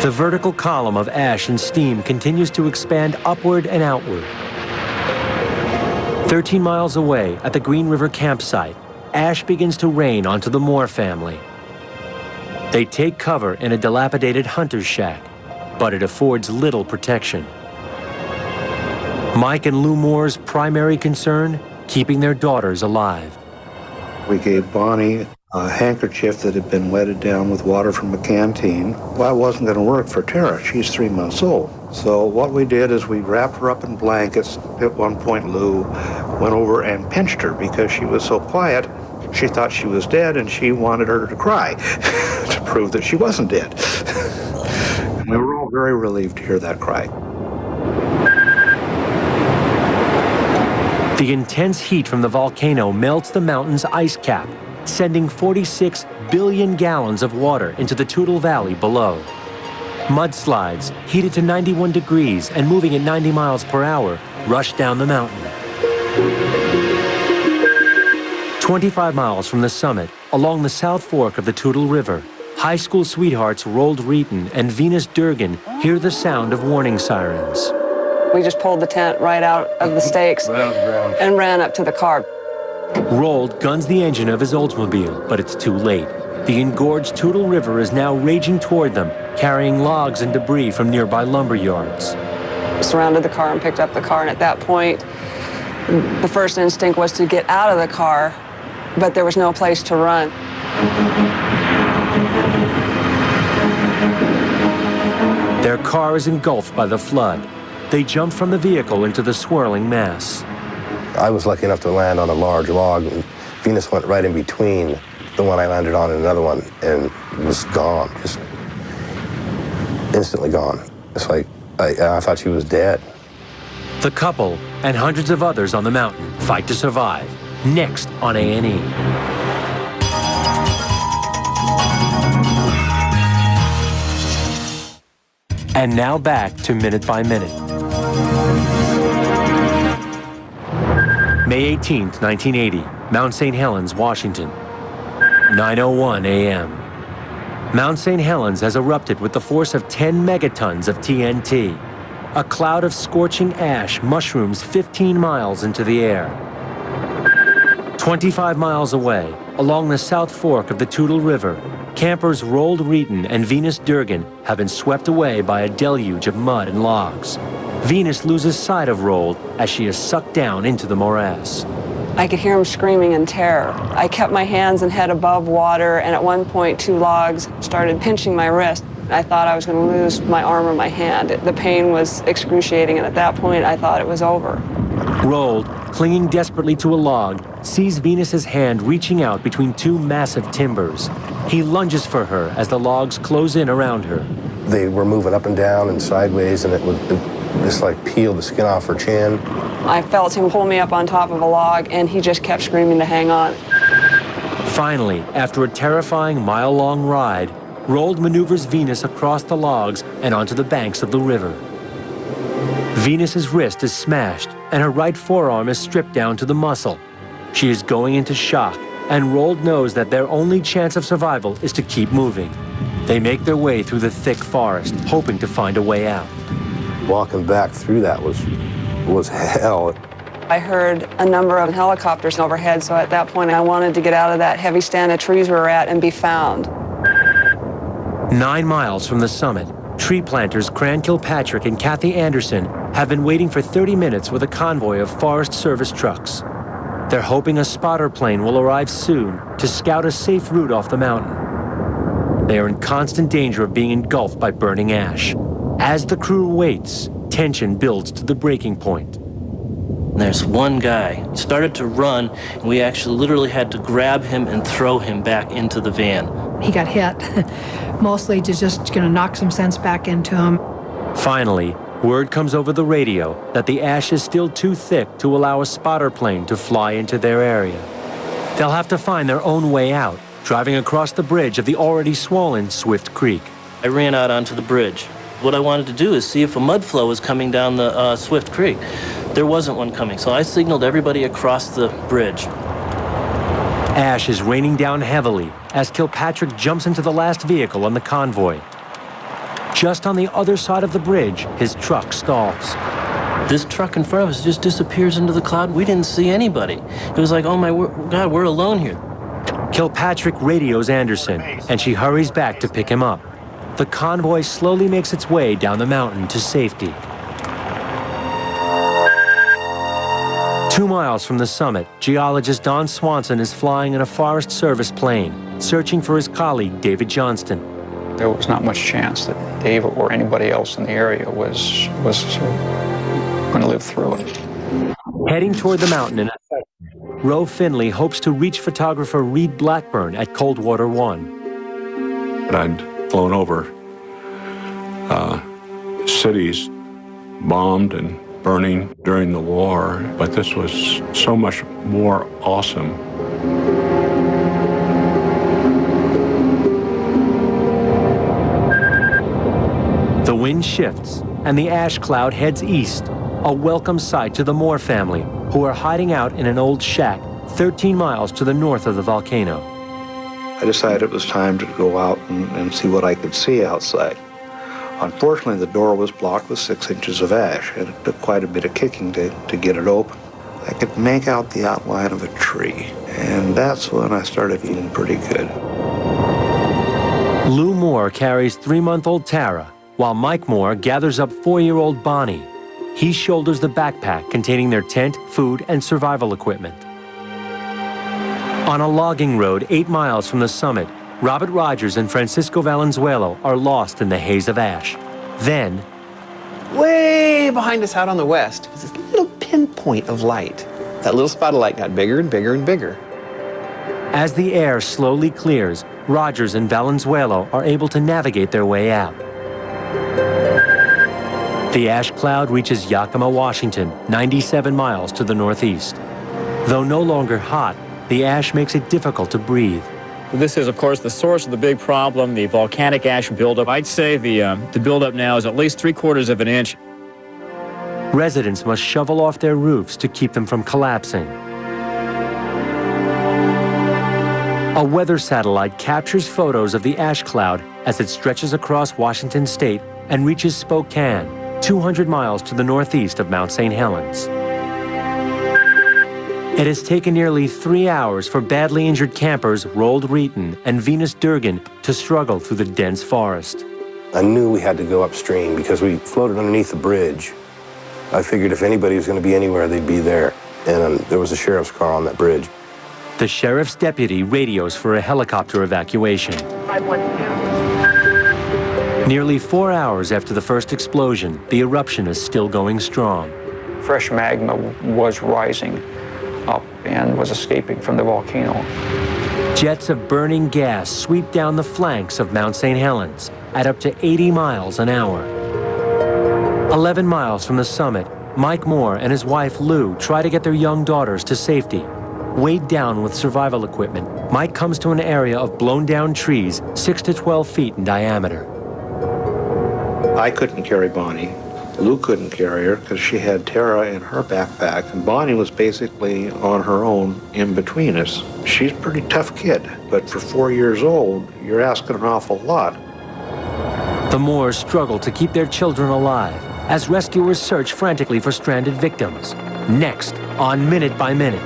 The vertical column of ash and steam continues to expand upward and outward. 13 miles away at the Green River campsite, ash begins to rain onto the Moore family. They take cover in a dilapidated hunter's shack, but it affords little protection. Mike and Lou Moore's primary concern, keeping their daughters alive. We gave Bonnie a handkerchief that had been wetted down with water from a canteen. Well, that wasn't going to work for Tara. She's 3 months old. So what we did is we wrapped her up in blankets. At one point, Lou went over and pinched her because she was so quiet. She thought she was dead, and she wanted her to cry to prove that she wasn't dead. And we were all very relieved to hear that cry. The intense heat from the volcano melts the mountain's ice cap, sending 46 billion gallons of water into the Toutle Valley below. Mudslides, heated to 91 degrees and moving at 90 miles per hour, rush down the mountain. 25 miles from the summit, along the South Fork of the Toutle River, high school sweethearts Roald Reeton and Venus Durgan hear the sound of warning sirens. We just pulled the tent right out of the stakes and ran up to the car. Roald guns the engine of his Oldsmobile, but it's too late. The engorged Toutle River is now raging toward them, carrying logs and debris from nearby lumber yards. Surrounded the car and picked up the car, and at that point, the first instinct was to get out of the car, but there was no place to run. Their car is engulfed by the flood. They jump from the vehicle into the swirling mass. I was lucky enough to land on a large log, and Venus went right in between the one I landed on and another one, and was gone, just instantly gone. It's like, I thought she was dead. The couple and hundreds of others on the mountain fight to survive. Next on A&E. And now back to Minute by Minute. May 18th, 1980, Mount St. Helens, Washington. 9:01 a.m. Mount St. Helens has erupted with the force of 10 megatons of TNT. A cloud of scorching ash mushrooms 15 miles into the air. 25 miles away, along the South Fork of the Toutle River, campers Roald Reeton and Venus Durgan have been swept away by a deluge of mud and logs. Venus loses sight of Roald as she is sucked down into the morass. I could hear him screaming in terror. I kept my hands and head above water, and at one point, 2 logs started pinching my wrist. I thought I was going to lose my arm or my hand. The pain was excruciating, and at that point, I thought it was over. Roald, clinging desperately to a log, sees Venus's hand reaching out between 2 massive timbers. He lunges for her as the logs close in around her. They were moving up and down and sideways, and it just like peeled the skin off her chin. I felt him pull me up on top of a log, and he just kept screaming to hang on. Finally, after a terrifying mile-long ride, Roald maneuvers Venus across the logs and onto the banks of the river. Venus's wrist is smashed, and her right forearm is stripped down to the muscle. She is going into shock, and Roald knows that their only chance of survival is to keep moving. They make their way through the thick forest, hoping to find a way out. Walking back through that was hell. I heard a number of helicopters overhead, so at that point I wanted to get out of that heavy stand of trees we were at and be found. 9 miles from the summit, tree planters Cran Kilpatrick and Kathy Anderson have been waiting for 30 minutes with a convoy of Forest Service trucks. They're hoping a spotter plane will arrive soon to scout a safe route off the mountain. They are in constant danger of being engulfed by burning ash. As the crew waits, tension builds to the breaking point. There's one guy, started to run, and we actually literally had to grab him and throw him back into the van. He got hit, mostly just going to knock some sense back into him. Finally, word comes over the radio that the ash is still too thick to allow a spotter plane to fly into their area. They'll have to find their own way out, driving across the bridge of the already swollen Swift Creek. I ran out onto the bridge. What I wanted to do is see if a mud flow was coming down the Swift Creek. There wasn't one coming, so I signaled everybody across the bridge. Ash is raining down heavily as Kilpatrick jumps into the last vehicle on the convoy. Just on the other side of the bridge, his truck stalls. This truck in front of us just disappears into the cloud. We didn't see anybody. It was like, oh my God, we're alone here. Kilpatrick radios Anderson, and she hurries back to pick him up. The convoy slowly makes its way down the mountain to safety. 2 miles from the summit, geologist Don Swanson is flying in a Forest Service plane, searching for his colleague, David Johnston. There was not much chance that Dave or anybody else in the area was going to live through it. Heading toward the mountain in a second, Roe Finley hopes to reach photographer Reed Blackburn at Coldwater 1. I'd flown over cities bombed and burning during the war, but this was so much more awesome. The wind shifts, and the ash cloud heads east, a welcome sight to the Moore family, who are hiding out in an old shack 13 miles to the north of the volcano. I decided it was time to go out and see what I could see outside. Unfortunately, the door was blocked with 6 inches of ash, and it took quite a bit of kicking to get it open. I could make out the outline of a tree, and that's when I started feeling pretty good. Lou Moore carries 3-month-old Tara, while Mike Moore gathers up 4-year-old Bonnie. He shoulders the backpack containing their tent, food, and survival equipment. On a logging road 8 miles from the summit, Robert Rogers and Francisco Valenzuela are lost in the haze of ash. Then, way behind us out on the west was this little pinpoint of light. That little spot of light got bigger and bigger and bigger. as the air slowly clears, Rogers and Valenzuela are able to navigate their way out. The ash cloud reaches Yakima, Washington, 97 miles to the northeast. Though no longer hot, the ash makes it difficult to breathe. This is, of course, the source of the big problem, the volcanic ash buildup. I'd say the buildup now is at least 3/4 of an inch. Residents must shovel off their roofs to keep them from collapsing. A weather satellite captures photos of the ash cloud as it stretches across Washington state and reaches Spokane, 200 miles to the northeast of Mount St. Helens. It has taken nearly 3 hours for badly injured campers Roald Reeton and Venus Durgan to struggle through the dense forest. I knew we had to go upstream because we floated underneath the bridge. I figured if anybody was going to be anywhere, they'd be there. And there was a sheriff's car on that bridge. The sheriff's deputy radios for a helicopter evacuation. 512. Nearly 4 hours after the first explosion, the eruption is still going strong. Fresh magma was rising up and was escaping from the volcano. Jets of burning gas sweep down the flanks of Mount St. Helens at up to 80 miles an hour. 11 miles from the summit, Mike Moore and his wife Lou try to get their young daughters to safety. Weighed down with survival equipment, Mike comes to an area of blown down trees 6 to 12 feet in diameter. I couldn't carry Bonnie. Lou couldn't carry her because she had Tara in her backpack, and Bonnie was basically on her own in between us. She's a pretty tough kid, but for 4 years old, you're asking an awful lot. The Moores struggle to keep their children alive as rescuers search frantically for stranded victims. Next, on Minute by Minute.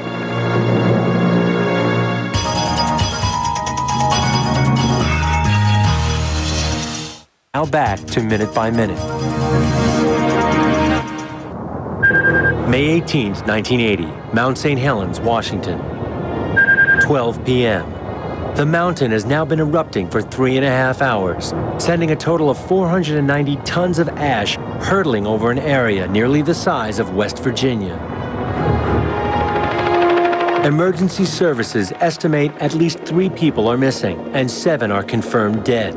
Now back to Minute by Minute. May 18th, 1980, Mount St. Helens, Washington. 12 p.m. The mountain has now been erupting for 3.5 hours, sending a total of 490 tons of ash hurtling over an area nearly the size of West Virginia. Emergency services estimate at least 3 people are missing and 7 are confirmed dead.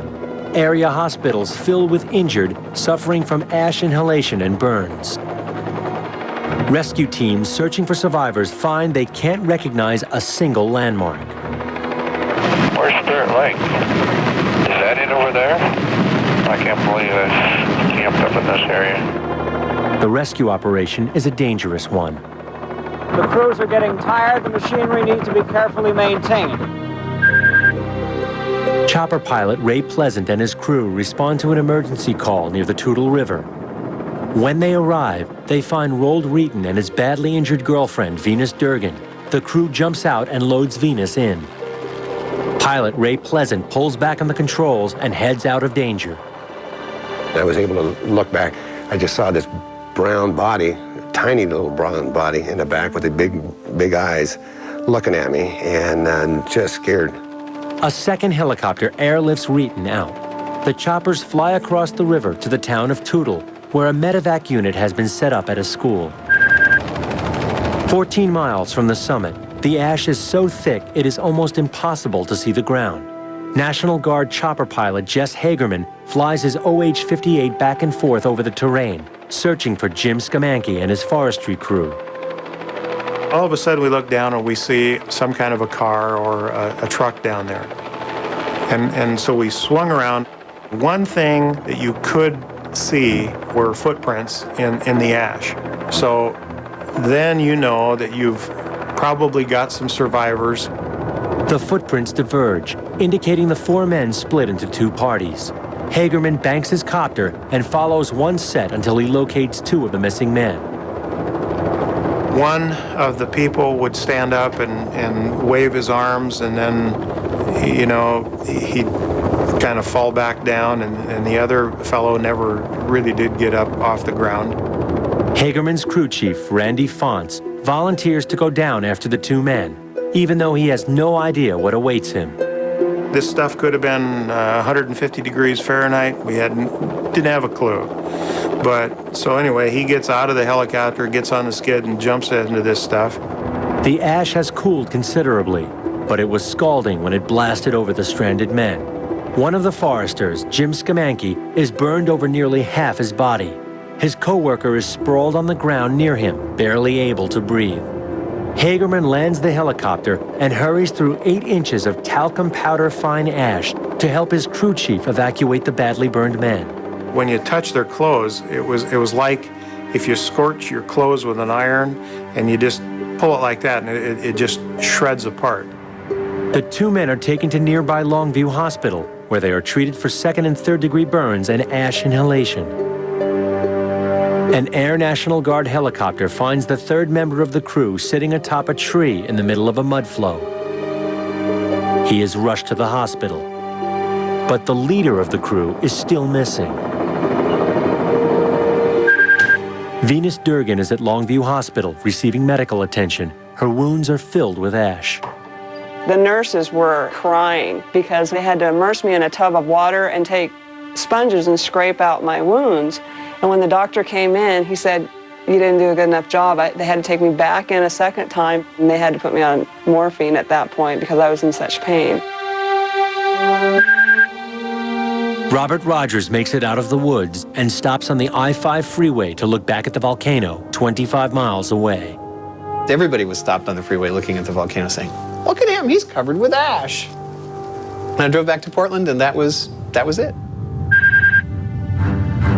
Area hospitals filled with injured suffering from ash inhalation and burns. Rescue teams searching for survivors find they can't recognize a single landmark. Where's Spirit Lake? Is that it over there? I can't believe it's camped up in this area. The rescue operation is a dangerous one. The crews are getting tired. The machinery needs to be carefully maintained. Chopper pilot Ray Pleasant and his crew respond to an emergency call near the Toutle River. When they arrive, they find Roald Reeton and his badly injured girlfriend, Venus Durgan. The crew jumps out and loads Venus in. Pilot Ray Pleasant pulls back on the controls and heads out of danger. I was able to look back. I just saw this brown body, tiny little brown body in the back with the big eyes looking at me, and just scared. A second helicopter airlifts Reeton out. The choppers fly across the river to the town of Tootle, where a medevac unit has been set up at a school. 14 miles from the summit, the ash is so thick it is almost impossible to see the ground. National Guard chopper pilot Jess Hagerman flies his OH-58 back and forth over the terrain, searching for Jim Skamanke and his forestry crew. All of a sudden we look down and we see some kind of a car or a truck down there. And so we swung around. One thing that you could see were footprints in the ash. So then you know that you've probably got some survivors. The footprints diverge, indicating the four men split into two parties. Hagerman banks his copter and follows one set until he locates two of the missing men. One of the people would stand up and wave his arms, and then, you know, he'd kind of fall back down, and the other fellow never really did get up off the ground. Hagerman's crew chief, Randy Fonts, volunteers to go down after the two men, even though he has no idea what awaits him. This stuff could have been 150 degrees Fahrenheit. We didn't have a clue. But so anyway, he gets out of the helicopter, gets on the skid, and jumps into this stuff. The ash has cooled considerably, but it was scalding when it blasted over the stranded men. One of the foresters, Jim Skamanke, is burned over nearly half his body. His co-worker is sprawled on the ground near him, barely able to breathe. Hagerman lands the helicopter and hurries through 8 inches of talcum powder fine ash to help his crew chief evacuate the badly burned men. When you touch their clothes, it was like if you scorch your clothes with an iron and you just pull it like that, and it just shreds apart. The two men are taken to nearby Longview Hospital, where they are treated for 2nd and 3rd degree burns and ash inhalation. An Air National Guard helicopter finds the third member of the crew sitting atop a tree in the middle of a mudflow. He is rushed to the hospital, but the leader of the crew is still missing. Venus Durgan is at Longview Hospital receiving medical attention. Her wounds are filled with ash. The nurses were crying because they had to immerse me in a tub of water and take sponges and scrape out my wounds. And when the doctor came in, he said, "You didn't do a good enough job." They had to take me back in a second time, and they had to put me on morphine at that point because I was in such pain. Robert Rogers makes it out of the woods and stops on the I-5 freeway to look back at the volcano 25 miles away. Everybody was stopped on the freeway looking at the volcano saying, "Look at him, he's covered with ash." And I drove back to Portland, and that was it.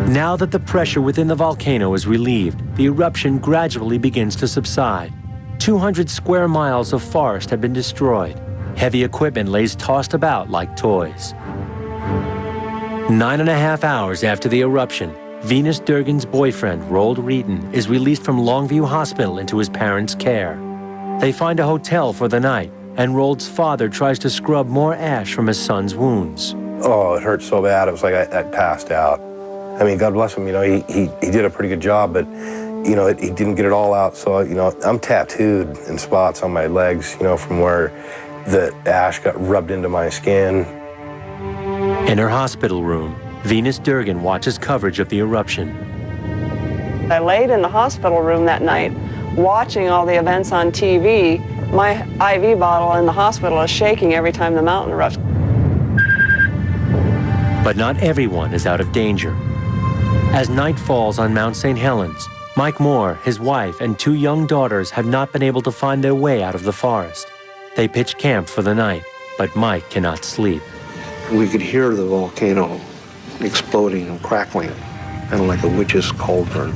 Now that the pressure within the volcano is relieved, the eruption gradually begins to subside. 200 square miles of forest have been destroyed. Heavy equipment lays tossed about like toys. 9.5 hours after the eruption, Venus Durgan's boyfriend, Roald Reeton, is released from Longview Hospital into his parents' care. They find a hotel for the night, and Roald's father tries to scrub more ash from his son's wounds. Oh, it hurt so bad, it was like I passed out. I mean, God bless him, you know, he did a pretty good job, but, you know, he didn't get it all out. So, you know, I'm tattooed in spots on my legs, you know, from where the ash got rubbed into my skin. In her hospital room, Venus Durgan watches coverage of the eruption. I laid in the hospital room that night watching all the events on TV. My IV bottle in the hospital is shaking every time the mountain erupts. But not everyone is out of danger. As night falls on Mount St. Helens, Mike Moore, his wife, and 2 young daughters have not been able to find their way out of the forest. They pitch camp for the night, but Mike cannot sleep. We could hear the volcano exploding and crackling, kind of like a witch's cauldron.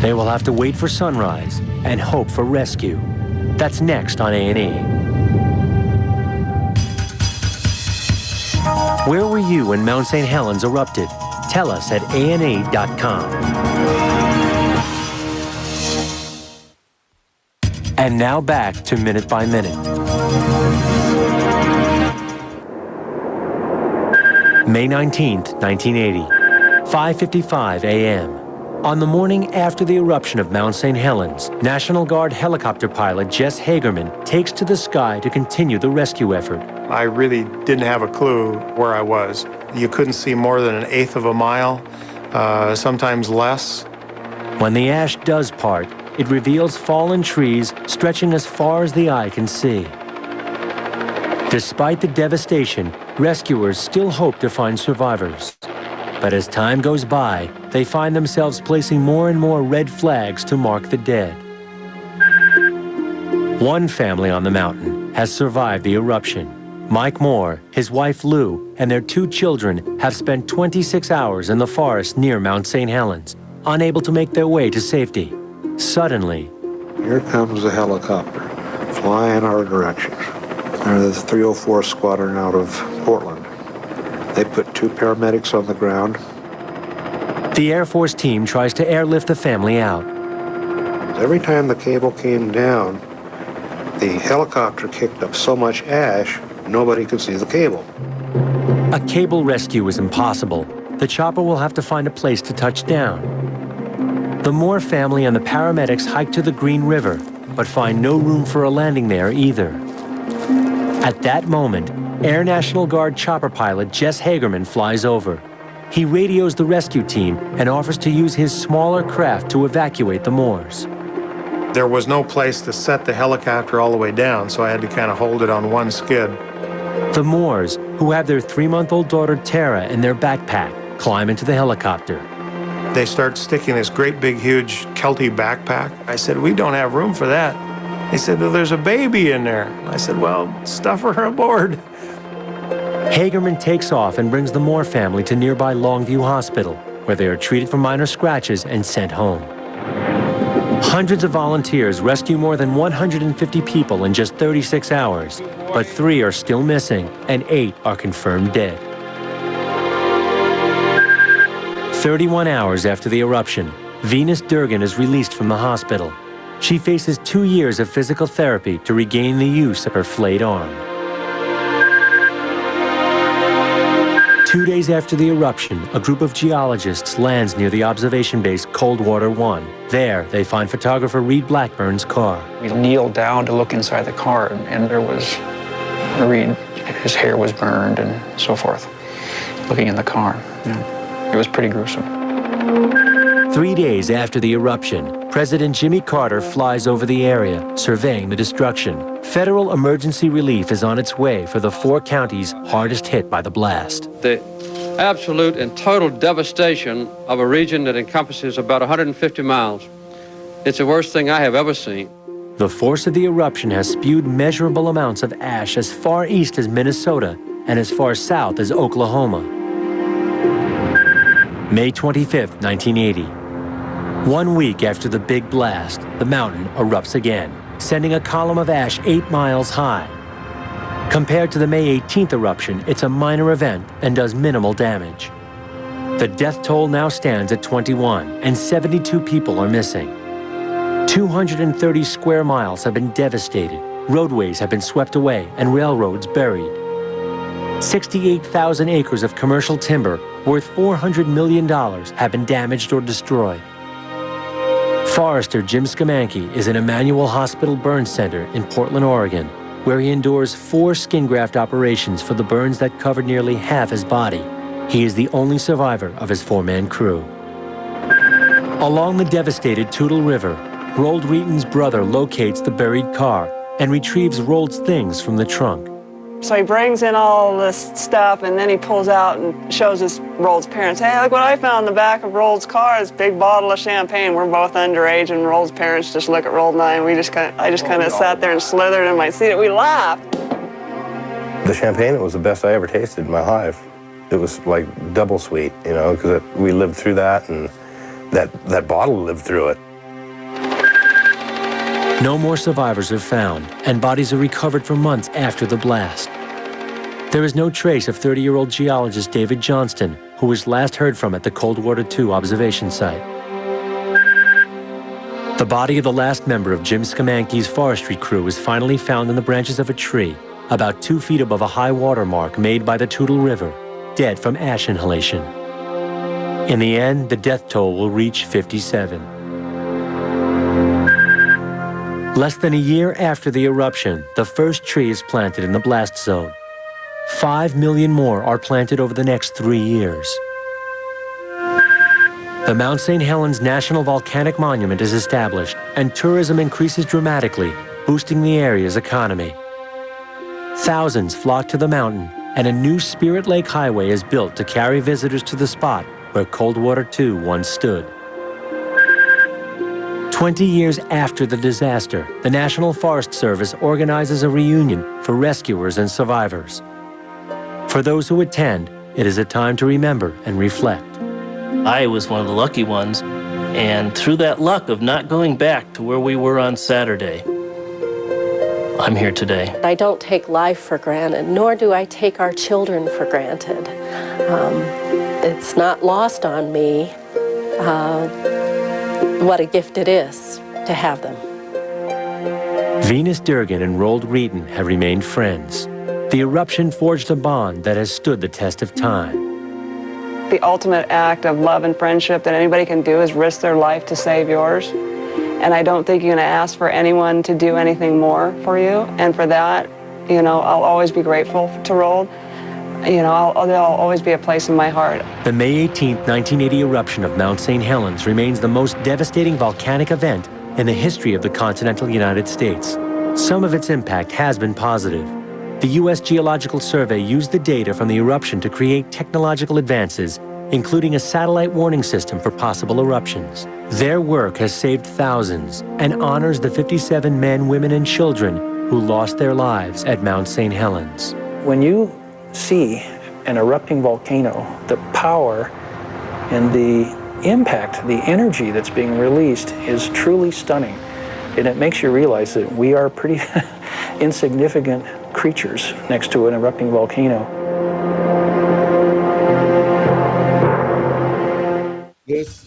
They will have to wait for sunrise and hope for rescue. That's next on A&E. Where were you when Mount St. Helens erupted? Tell us at ane.com. And now back to Minute by Minute. May 19th, 1980, 5:55 a.m. On the morning after the eruption of Mount St. Helens, National Guard helicopter pilot Jess Hagerman takes to the sky to continue the rescue effort. I really didn't have a clue where I was. You couldn't see more than 1/8 of a mile, sometimes less. When the ash does part, it reveals fallen trees stretching as far as the eye can see. Despite the devastation, rescuers still hope to find survivors. But as time goes by, they find themselves placing more and more red flags to mark the dead. One family on the mountain has survived the eruption. Mike Moore, his wife Lou, and their 2 children have spent 26 hours in the forest near Mount St. Helens, unable to make their way to safety. Suddenly, here comes a helicopter flying our direction. They're the 304 squadron out of Portland. They put 2 paramedics on the ground. The Air Force team tries to airlift the family out. Every time the cable came down, the helicopter kicked up so much ash, nobody could see the cable. A cable rescue is impossible. The chopper will have to find a place to touch down. The Moore family and the paramedics hike to the Green River, but find no room for a landing there either. At that moment, Air National Guard chopper pilot Jess Hagerman flies over. He radios the rescue team and offers to use his smaller craft to evacuate the Moores. There was no place to set the helicopter all the way down, so I had to kind of hold it on one skid. The Moores, who have their 3-month-old daughter Tara in their backpack, climb into the helicopter. They start sticking this great big huge Kelty backpack. I said, we don't have room for that. They said, well, there's a baby in there. I said, well, stuff her aboard. Hagerman takes off and brings the Moore family to nearby Longview Hospital, where they are treated for minor scratches and sent home. Hundreds of volunteers rescue more than 150 people in just 36 hours, but 3 are still missing and 8 are confirmed dead. 31 hours after the eruption, Venus Durgan is released from the hospital. She faces 2 years of physical therapy to regain the use of her flayed arm. 2 days after the eruption, a group of geologists lands near the observation base Coldwater 1. There, they find photographer Reed Blackburn's car. We kneeled down to look inside the car, and there was Reed. His hair was burned and so forth, looking in the car. Yeah. It was pretty gruesome. 3 days after the eruption, President Jimmy Carter flies over the area, surveying the destruction. Federal emergency relief is on its way for the 4 counties hardest hit by the blast. The absolute and total devastation of a region that encompasses about 150 miles. It's the worst thing I have ever seen. The force of the eruption has spewed measurable amounts of ash as far east as Minnesota and as far south as Oklahoma. May 25th, 1980. 1 week after the big blast, the mountain erupts again, sending a column of ash 8 miles high. Compared to the May 18th eruption, it's a minor event and does minimal damage. The death toll now stands at 21, and 72 people are missing. 230 square miles have been devastated, roadways have been swept away, and railroads buried. 68,000 acres of commercial timber worth $400 million have been damaged or destroyed. Forester Jim Skamanke is in Emmanuel Hospital Burn Center in Portland, Oregon, where he endures 4 skin graft operations for the burns that covered nearly half his body. He is the only survivor of his 4-man crew. Along the devastated Toutle River, Roald Wheaton's brother locates the buried car and retrieves Roald's things from the trunk. So he brings in all this stuff, and then he pulls out and shows Roald's parents, hey, look what I found in the back of Roald's car, this big bottle of champagne. We're both underage, and Roald's parents just look at Roald and I, and I just kind of sat there and slithered in my seat, and we laughed. The champagne, it was the best I ever tasted in my life. It was like double sweet, you know, because we lived through that, and that bottle lived through it. No more survivors are found, and bodies are recovered for months after the blast. There is no trace of 30-year-old geologist David Johnston, who was last heard from at the Coldwater 2 observation site. The The body of the last member of Jim Skamanki's forestry crew was finally found in the branches of a tree, about 2 feet above a high water mark made by the Toutle River, dead from ash inhalation. In the end, the death toll will reach 57. Less than a year after the eruption, the first tree is planted in the blast zone. 5 million more are planted over the next 3 years. The Mount St. Helens National Volcanic Monument is established, and tourism increases dramatically, boosting the area's economy. Thousands flock to the mountain, and a new Spirit Lake Highway is built to carry visitors to the spot where Coldwater II once stood. 20 years after the disaster, the National Forest Service organizes a reunion for rescuers and survivors. For those who attend, it is a time to remember and reflect. I was one of the lucky ones, and through that luck of not going back to where we were on Saturday, I'm here today. I don't take life for granted, nor do I take our children for granted. It's not lost on me what a gift it is to have them. Venus Durgan and Roald Reeton have remained friends. The eruption forged a bond that has stood the test of time. The ultimate act of love and friendship that anybody can do is risk their life to save yours. And I don't think you're going to ask for anyone to do anything more for you. And for that, you know, I'll always be grateful to Roald. You know, there'll always be a place in my heart. The May 18, 1980 eruption of Mount St. Helens remains the most devastating volcanic event in the history of the continental United States. Some of its impact has been positive. The U.S. Geological Survey used the data from the eruption to create technological advances, including a satellite warning system for possible eruptions. Their work has saved thousands and honors the 57 men, women, and children who lost their lives at Mount St. Helens. When you see an erupting volcano, the power and the impact, the energy that's being released is truly stunning. And it makes you realize that we are pretty insignificant creatures next to an erupting volcano. This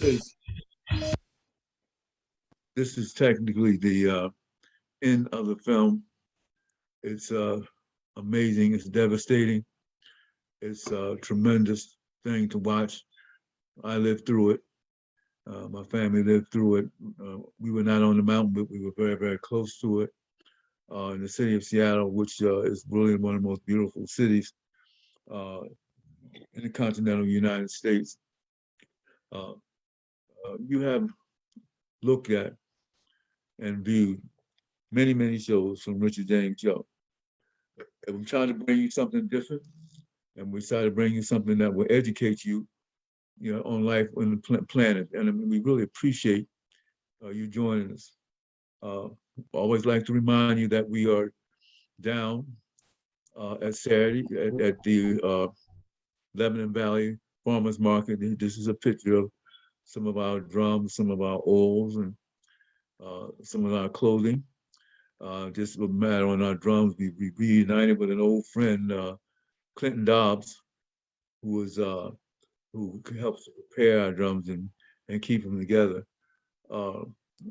is technically the end of the film. It's amazing, it's devastating. It's a tremendous thing to watch. I lived through it. My family lived through it. We were not on the mountain, but we were very, very close to it. In the city of Seattle, which is really one of the most beautiful cities in the continental United States. You have looked at and viewed many, many shows from Richard James Show. And we're trying to bring you something different, and we try to bring you something that will educate you, you know, on life on the planet. And I mean, we really appreciate you joining us. Always like to remind you that we are down at Saturday at the Lebanon Valley Farmers Market. This is a picture of some of our drums, some of our oils, and some of our clothing. Just a matter on our drums, we reunited with an old friend, Clinton Dobbs, who helps prepare our drums and keep them together.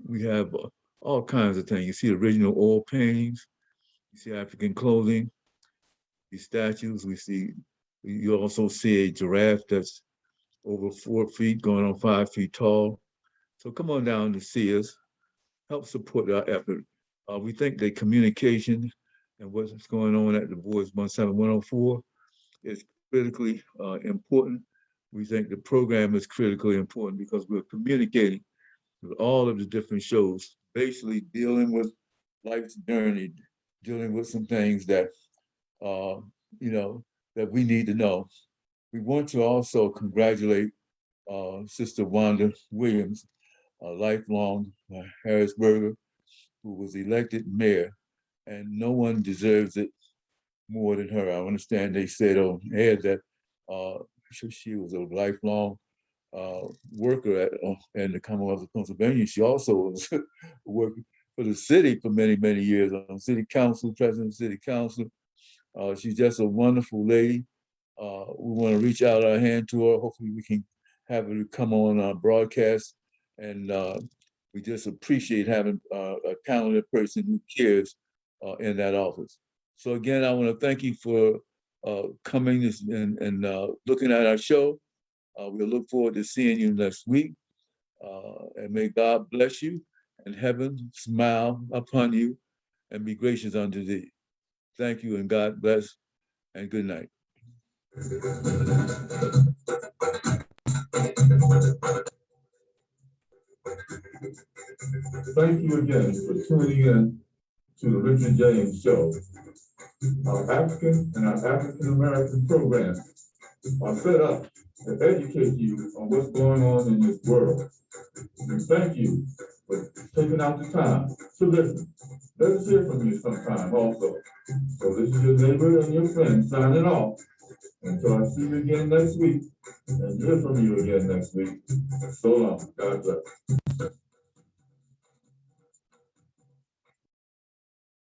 We have all kinds of things. You see original oil paintings, you see African clothing, these statues. You also see a giraffe that's over 4 feet, going on 5 feet tall. So come on down to see us, help support our effort. We think that communication and what's going on at the Boys 17104 is critically important. We think the program is critically important because we're communicating with all of the different shows, basically dealing with life's journey, dealing with some things that, that we need to know. We want to also congratulate Sister Wanda Williams, a lifelong Harrisburger, who was elected mayor, and no one deserves it more than her. I understand they said on air that she was a lifelong worker in the Commonwealth of Pennsylvania. She also was working for the city for many, many years on city council, president of city council. She's just a wonderful lady. We want to reach out our hand to her. Hopefully we can have her come on our broadcast. And we just appreciate having a talented person who cares in that office. So again, I want to thank you for coming and looking at our show. We'll look forward to seeing you next week. And may God bless you and heaven smile upon you and be gracious unto thee. Thank you and God bless and good night. Thank you again for tuning in to the Richard James Show. Our African and our African American programs are set up to educate you on what's going on in this world. And thank you for taking out the time to listen. Let us hear from you sometime also. So this is your neighbor and your friend signing off. Until I see you again next week and hear from you again next week. So long. God bless.